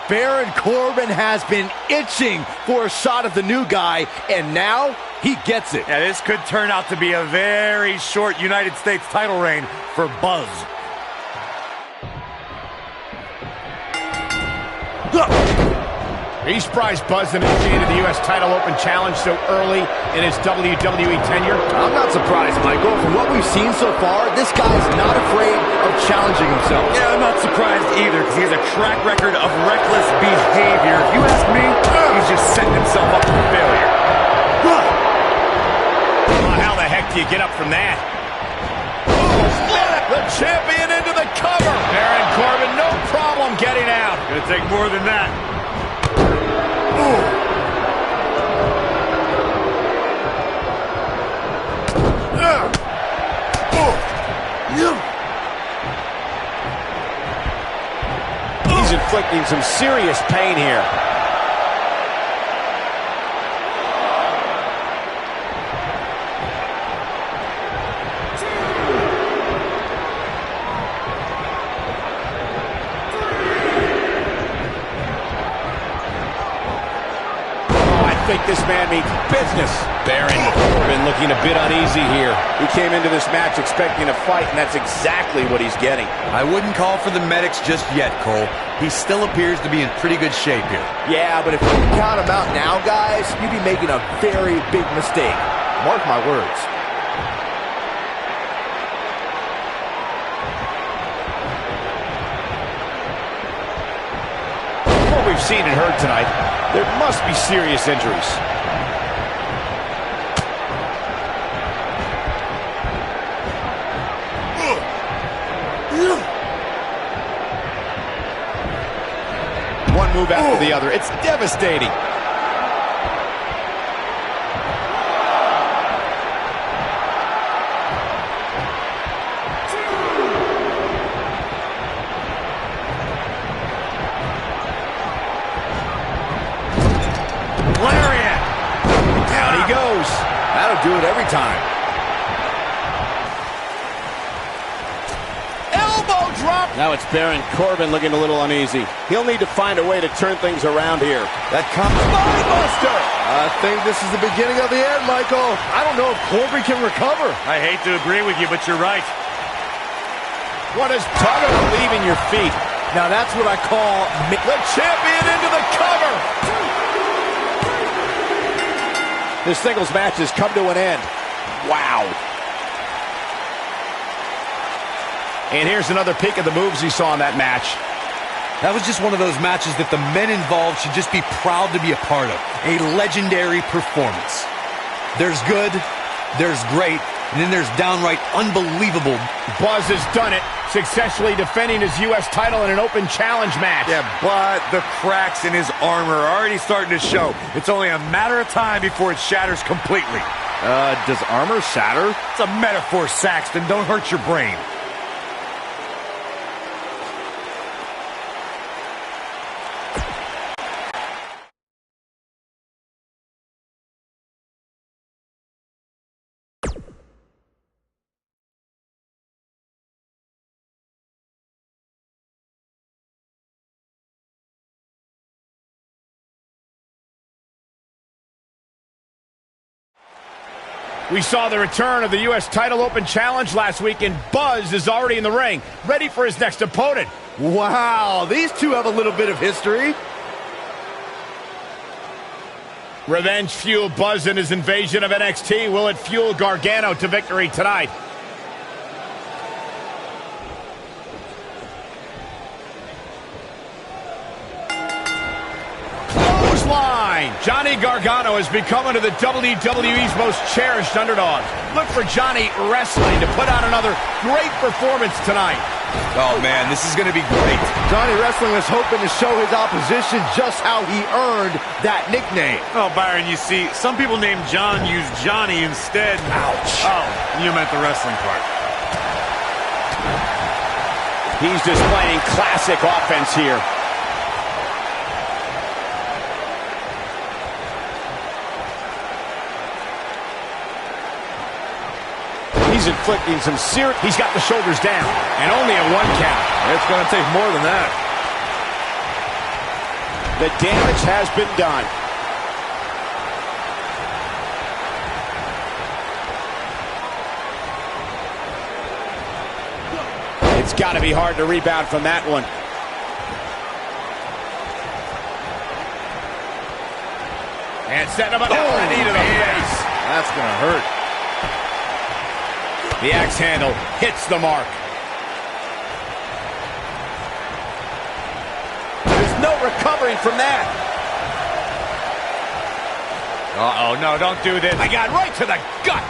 Baron Corbin has been itching for a shot of the new guy, and now he gets it. Yeah, this could turn out to be a very short United States title reign for Buzz. Are you surprised Buzz initiated the U.S. title open challenge so early in his WWE tenure? I'm not surprised, Michael. From what we've seen so far, this guy's not afraid of challenging himself. Yeah, I'm not surprised either, because he has a track record of reckless behavior. If you ask me, he's just setting himself up for failure. Well, how the heck do you get up from that? The champion into the cover. Baron Corbin, no problem getting out. Gonna take more than that. He's inflicting some serious pain here. I think this man means business. Baron Corbin looking a bit uneasy here. He came into this match expecting a fight, and that's exactly what he's getting. I wouldn't call for the medics just yet, Cole. He still appears to be in pretty good shape here. Yeah, but if you count him out now, guys, you'd be making a very big mistake. Mark my words. From what we've seen and heard tonight, there must be serious injuries. One move after the other. It's devastating. Lariat. Down he goes. That'll do it every time. Elbow drop. Now it's Baron Corbin looking a little uneasy. He'll need to find a way to turn things around here. That comes body buster. I think this is the beginning of the end, Michael. I don't know if Corbin can recover. I hate to agree with you, but you're right. What is tug of leaving your feet? Now that's what I call the champion into the cover. This singles match has come to an end. Wow. And here's another peek at the moves he saw in that match. That was just one of those matches that the men involved should just be proud to be a part of. A legendary performance. There's good, there's great, and then there's downright unbelievable. Buzz has done it, successfully defending his U.S. title in an open challenge match. Yeah, but the cracks in his armor are already starting to show. It's only a matter of time before it shatters completely. Does armor shatter? It's a metaphor, Saxton. Don't hurt your brain. We saw the return of the U.S. title open challenge last week, and Buzz is already in the ring, ready for his next opponent. Wow, these two have a little bit of history. Revenge fueled Buzz in his invasion of NXT. Will it fuel Gargano to victory tonight? Line. Johnny Gargano has become one of the WWE's most cherished underdogs. Look for Johnny Wrestling to put on another great performance tonight. Oh, man, this is going to be great. Johnny Wrestling was hoping to show his opposition just how he earned that nickname. Oh, Byron, you see, some people named John use Johnny instead. Ouch. Oh, you meant the wrestling part. He's displaying classic offense here. He's inflicting some serious... He's got the shoulders down, and only a 1 count. It's going to take more than that. The damage has been done. It's got to be hard to rebound from that one. And setting him up. Oh, knee to the face. That's going to hurt. The axe handle hits the mark. There's no recovering from that. Uh-oh, no, don't do this. I got right to the gut.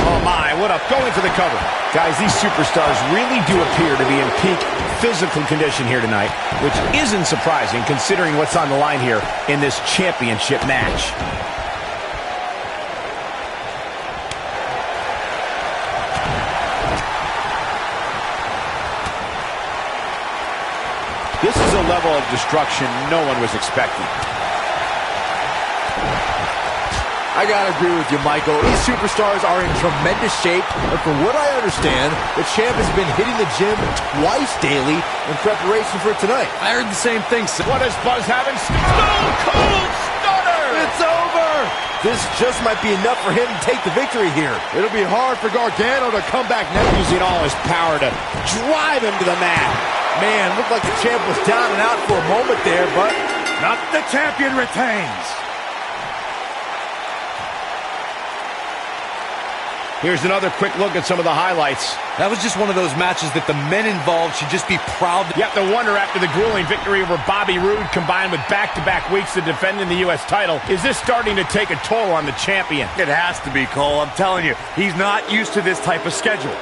Oh, my, what up? Going for the cover. Guys, these superstars really do appear to be in peak physical condition here tonight, which isn't surprising considering what's on the line here in this championship match. This is a level of destruction no one was expecting. I gotta agree with you, Michael. These superstars are in tremendous shape, and from what I understand, the champ has been hitting the gym twice daily in preparation for tonight. I heard the same thing. What does Buzz have in Stone Cold Stunner? It's over! This just might be enough for him to take the victory here. It'll be hard for Gargano to come back now, using all his power to drive him to the mat. Man, looked like the champ was down and out for a moment there, but not the champion retains. Here's another quick look at some of the highlights. That was just one of those matches that the men involved should just be proud. You have to wonder, after the grueling victory over Bobby Roode combined with back-to-back weeks of defending the U.S. title, is this starting to take a toll on the champion? It has to be, Cole. I'm telling you, he's not used to this type of schedule.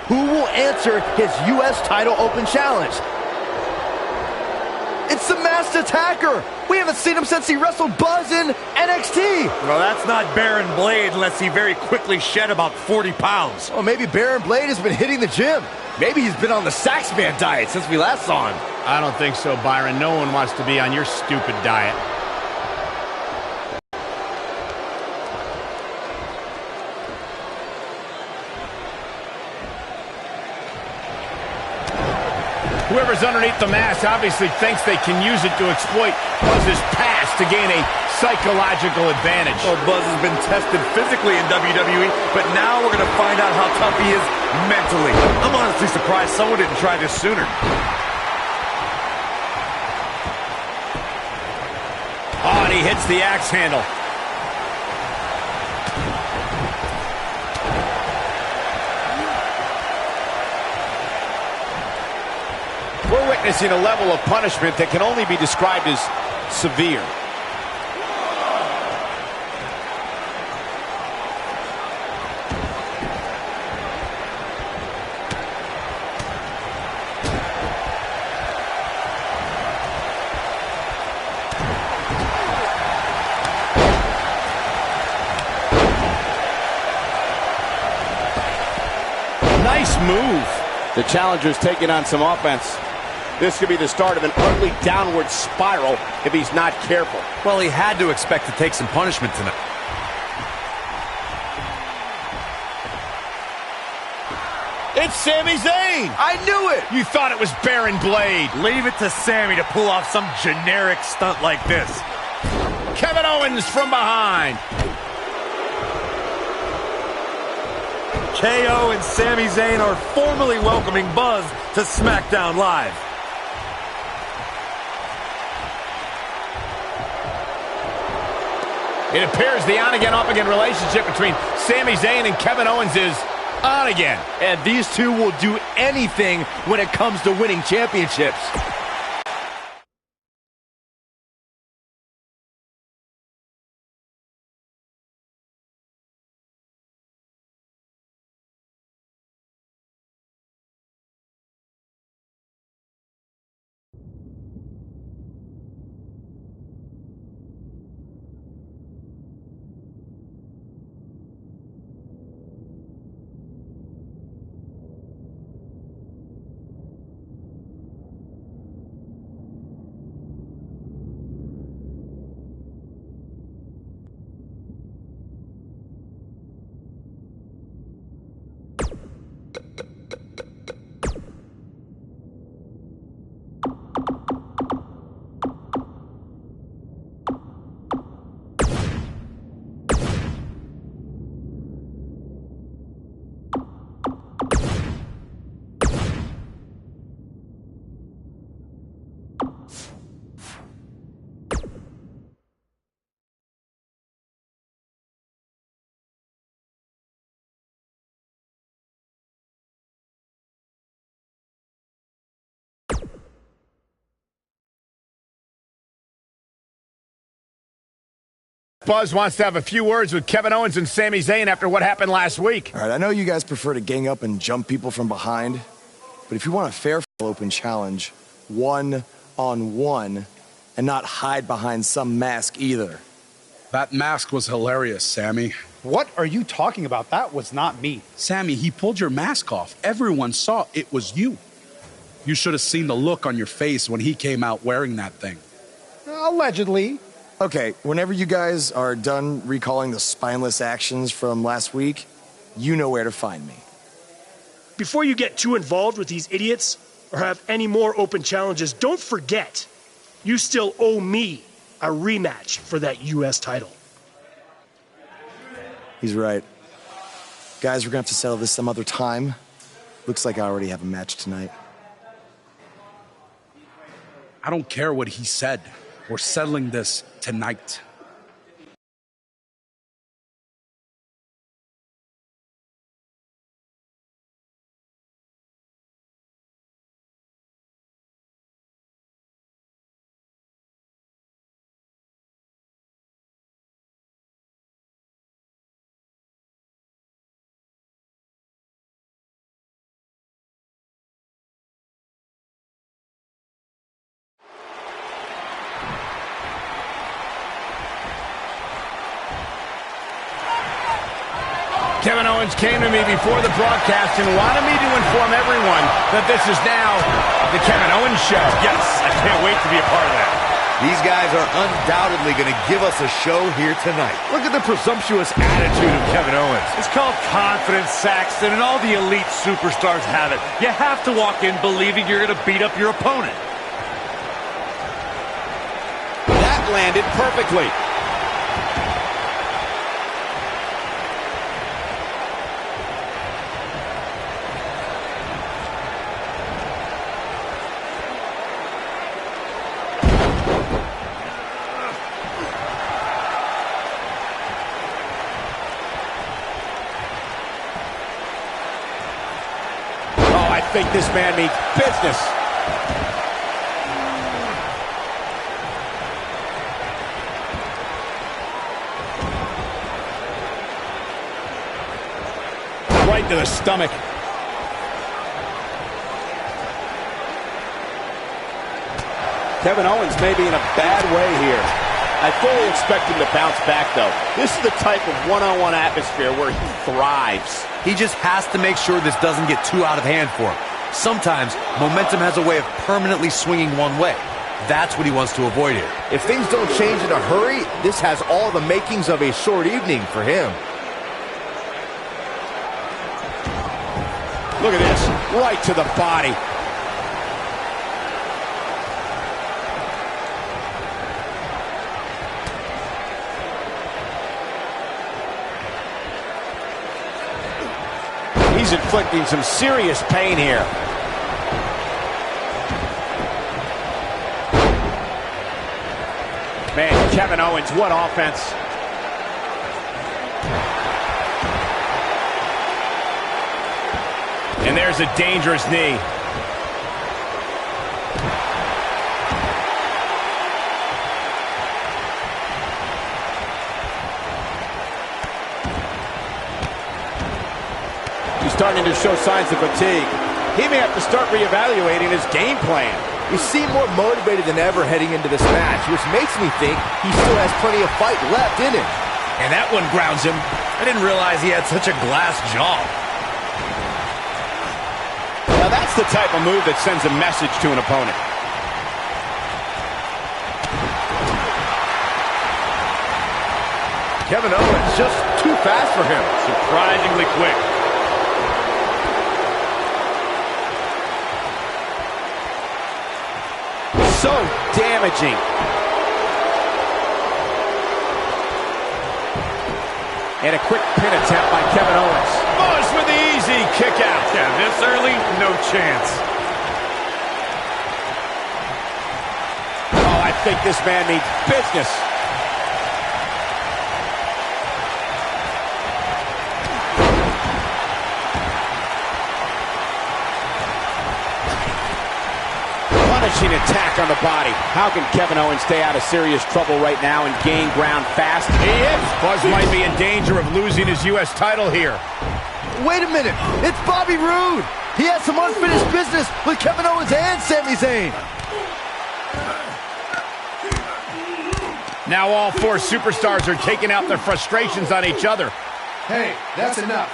who will answer his U.S. title open challenge? It's the Masked Attacker. We haven't seen him since he wrestled Buzz in NXT. Well, that's not Baron Blade unless he very quickly shed about 40 pounds. Well, maybe Baron Blade has been hitting the gym. Maybe he's been on the Saxman diet since we last saw him. I don't think so, Byron. No one wants to be on your stupid diet. Whoever's underneath the mask obviously thinks they can use it to exploit Buzz's past to gain a psychological advantage. Well, Buzz has been tested physically in WWE, but now we're going to find out how tough he is mentally. I'm honestly surprised someone didn't try this sooner. Oh, and he hits the axe handle. We're witnessing a level of punishment that can only be described as severe. Nice move. The challenger's taking on some offense. This could be the start of an ugly downward spiral if he's not careful. Well, he had to expect to take some punishment tonight. It's Sami Zayn! I knew it! You thought it was Baron Blade. Leave it to Sami to pull off some generic stunt like this. Kevin Owens from behind. KO and Sami Zayn are formally welcoming Buzz to SmackDown Live. It appears the on-again, off-again relationship between Sami Zayn and Kevin Owens is on again. And these two will do anything when it comes to winning championships. Buzz wants to have a few words with Kevin Owens and Sami Zayn after what happened last week. All right, I know you guys prefer to gang up and jump people from behind, but if you want a fair open challenge, 1-on-1, and not hide behind some mask either. That mask was hilarious, Sammy. What are you talking about? That was not me. Sammy, he pulled your mask off. Everyone saw it was you. You should have seen the look on your face when he came out wearing that thing. Allegedly. Okay, whenever you guys are done recalling the spineless actions from last week, you know where to find me. Before you get too involved with these idiots or have any more open challenges, don't forget, you still owe me a rematch for that U.S. title. He's right. Guys, we're gonna have to settle this some other time. Looks like I already have a match tonight. I don't care what he said. We're settling this tonight. Kevin Owens came to me before the broadcast and wanted me to inform everyone that this is now the Kevin Owens Show. Yes, I can't wait to be a part of that. These guys are undoubtedly going to give us a show here tonight. Look at the presumptuous attitude of Kevin Owens. It's called confidence, Saxton, and all the elite superstars have it. You have to walk in believing you're going to beat up your opponent. That landed perfectly. I think this man means business. Right to the stomach. Kevin Owens may be in a bad way here. I fully expect him to bounce back, though. This is the type of one-on-one atmosphere where he thrives. He just has to make sure this doesn't get too out of hand for him. Sometimes, momentum has a way of permanently swinging one way. That's what he wants to avoid here. If things don't change in a hurry, this has all the makings of a short evening for him. Look at this, right to the body. He's inflicting some serious pain here. Man, Kevin Owens, what offense. And there's a dangerous knee. He's starting to show signs of fatigue. He may have to start reevaluating his game plan. He seemed more motivated than ever heading into this match, which makes me think he still has plenty of fight left in him. And that one grounds him. I didn't realize he had such a glass jaw. Now that's the type of move that sends a message to an opponent. Kevin Owens just too fast for him. Surprisingly quick. So damaging. And a quick pin attempt by Kevin Owens. Buzz with the easy kick out. Yeah, this early, no chance. Oh, I think this man means business. Launching attack on the body. How can Kevin Owens stay out of serious trouble right now and gain ground fast? He is. Buzz might be in danger of losing his U.S. title here. Wait a minute. It's Bobby Roode. He has some unfinished business with Kevin Owens and Sami Zayn. Now all four superstars are taking out their frustrations on each other. Hey, that's enough.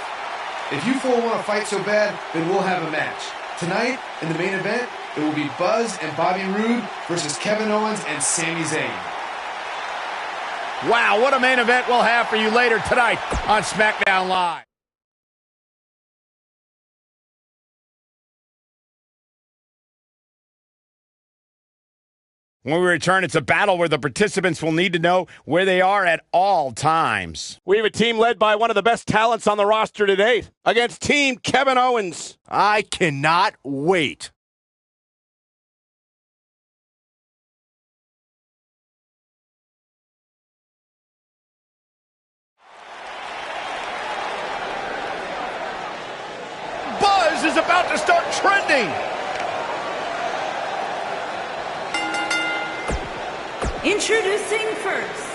If you four want to fight so bad, then we'll have a match. Tonight, in the main event, it will be Buzz and Bobby Roode versus Kevin Owens and Sami Zayn. Wow, what a main event we'll have for you later tonight on SmackDown Live. When we return, it's a battle where the participants will need to know where they are at all times. We have a team led by one of the best talents on the roster to date against Team Kevin Owens. I cannot wait. Buzz is about to start trending. Introducing first,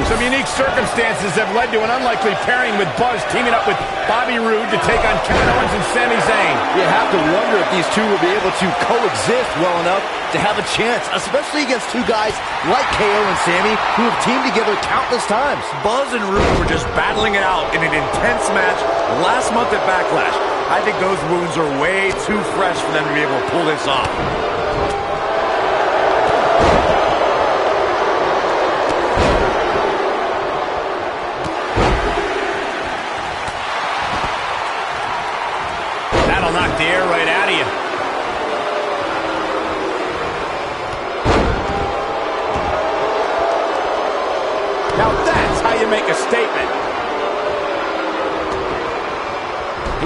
some unique circumstances have led to an unlikely pairing with Buzz teaming up with Bobby Roode to take on Kevin Owens and Sami Zayn. You have to wonder if these two will be able to coexist well enough to have a chance, especially against two guys like KO and Sami who have teamed together countless times. Buzz and Roode were just battling it out in an intense match last month at Backlash. I think those wounds are way too fresh for them to be able to pull this off. Knock the air right out of you. Now that's how you make a statement.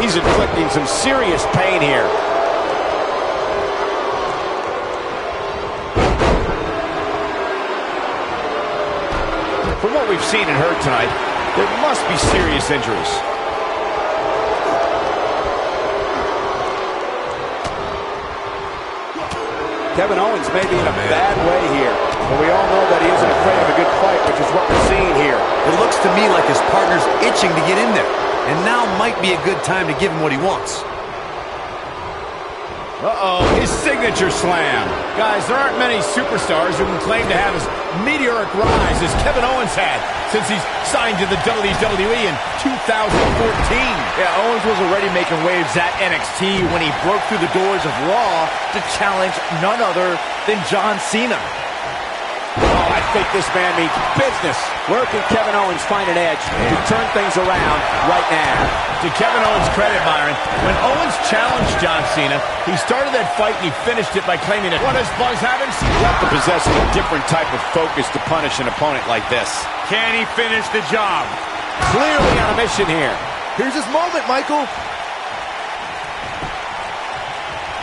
He's inflicting some serious pain here. From what we've seen and heard tonight, there must be serious injuries. Kevin Owens may be in a bad way here, but we all know that he isn't afraid of a good fight, which is what we're seeing here. It looks to me like his partner's itching to get in there, and now might be a good time to give him what he wants. Uh-oh, his signature slam. Guys, there aren't many superstars who can claim to have as meteoric rise as Kevin Owens had since he's signed to the WWE in 2014. Yeah, Owens was already making waves at NXT when he broke through the doors of Raw to challenge none other than John Cena. Oh, I think this man means business. Where can Kevin Owens find an edge to turn things around right now? To Kevin Owens' credit, Byron, when Owens challenged John Cena, he started that fight and he finished it by claiming it. What does Buzz haven't seen? You have to possess a different type of focus to punish an opponent like this. Can he finish the job? Clearly on a mission here. Here's his moment, Michael.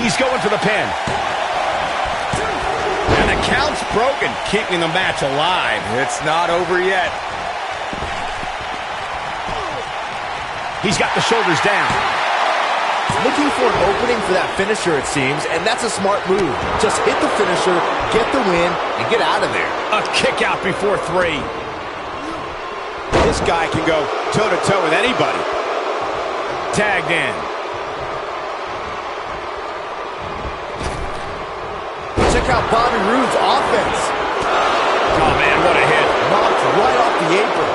He's going for the pin. And the count's broken, keeping the match alive. It's not over yet. He's got the shoulders down. Looking for an opening for that finisher, it seems, and that's a smart move. Just hit the finisher, get the win, and get out of there. A kick out before 3. This guy can go toe-to-toe with anybody. Tagged in. Check out Bobby Roode's offense. Oh, man, what a hit. Knocked right off the apron.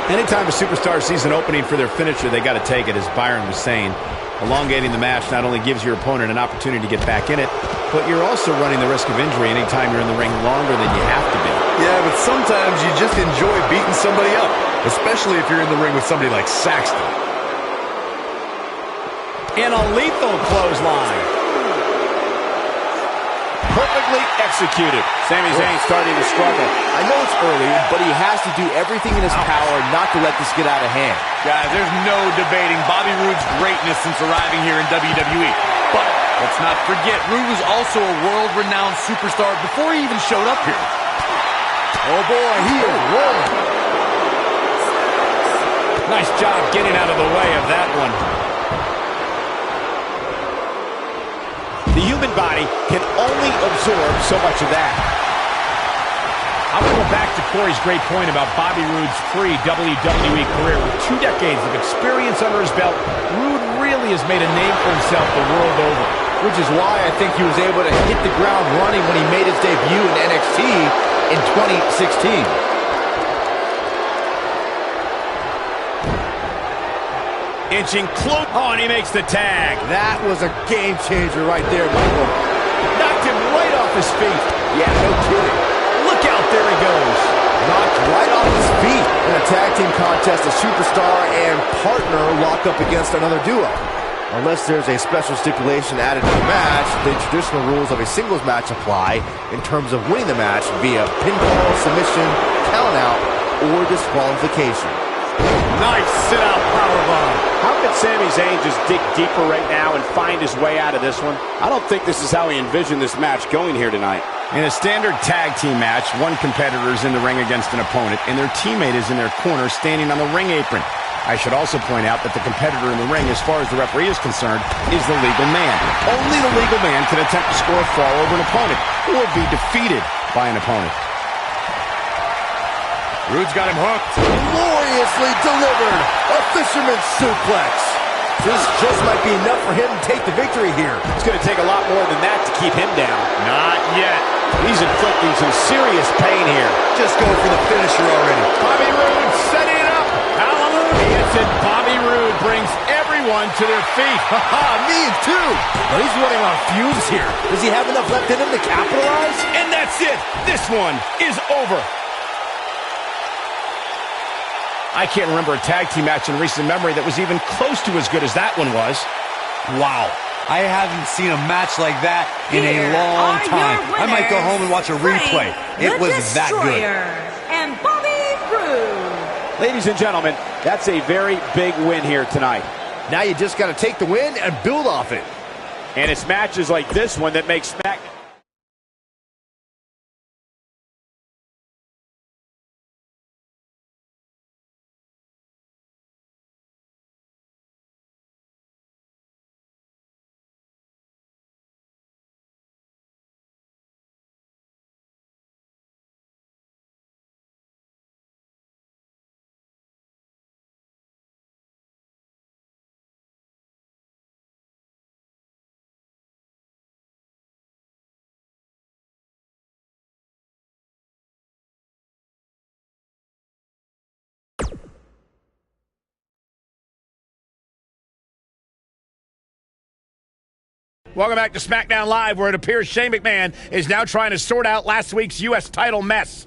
Anytime a superstar sees an opening for their finisher, they got to take it, as Byron was saying. Elongating the match not only gives your opponent an opportunity to get back in it, but you're also running the risk of injury anytime you're in the ring longer than you have to be. Yeah, but sometimes you just enjoy beating somebody up, especially if you're in the ring with somebody like Saxton. And a lethal clothesline. Perfectly executed. Sami Zayn starting to struggle. I know it's early, but he has to do everything in his power not to let this get out of hand. Guys, there's no debating Bobby Roode's greatness since arriving here in WWE. But Let's not forget, Rude was also a world-renowned superstar before he even showed up here. Oh boy, he is rolling. Nice job getting out of the way of that one. The human body can only absorb so much of that. I'm going to go back to Corey's great point about Bobby Roode's pre-WWE career. With 2 decades of experience under his belt, Roode really has made a name for himself the world over. Which is why I think he was able to hit the ground running when he made his debut in NXT in 2016. Inching close. Oh, and he makes the tag. That was a game changer right there, Michael. Knocked him right off his feet. Yeah, no kidding. Look out, there he goes. Knocked right off his feet. In a tag team contest, a superstar and partner lock up against another duo. Unless there's a special stipulation added to the match, the traditional rules of a singles match apply in terms of winning the match via pinfall, submission, countout, or disqualification. Nice sit-out powerbomb. How could Sami Zayn just dig deeper right now and find his way out of this one? I don't think this is how he envisioned this match going here tonight. In a standard tag team match, one competitor is in the ring against an opponent, and their teammate is in their corner standing on the ring apron. I should also point out that the competitor in the ring, as far as the referee is concerned, is the legal man. Only the legal man can attempt to score a fall over an opponent or be defeated by an opponent. Rude's got him hooked. Gloriously delivered. A fisherman's suplex. This just might be enough for him to take the victory here. It's going to take a lot more than that to keep him down. Not yet. He's inflicting some serious pain here. Just go for the finisher already. Bobby Roode setting it up. Hallelujah. Yes, and Bobby Roode brings everyone to their feet. Haha, me too. Well, he's running on fumes here. Does he have enough left in him to capitalize? And that's it. This one is over. I can't remember a tag team match in recent memory that was even close to as good as that one was. Wow. I haven't seen a match like that in a long time. I might go home and watch a replay. It was that good. And Bobby Roode. Ladies and gentlemen, that's a very big win here tonight. Now you just got to take the win and build off it. And it's matches like this one that make SmackDown. Welcome back to SmackDown Live, where it appears Shane McMahon is now trying to sort out last week's U.S. title mess.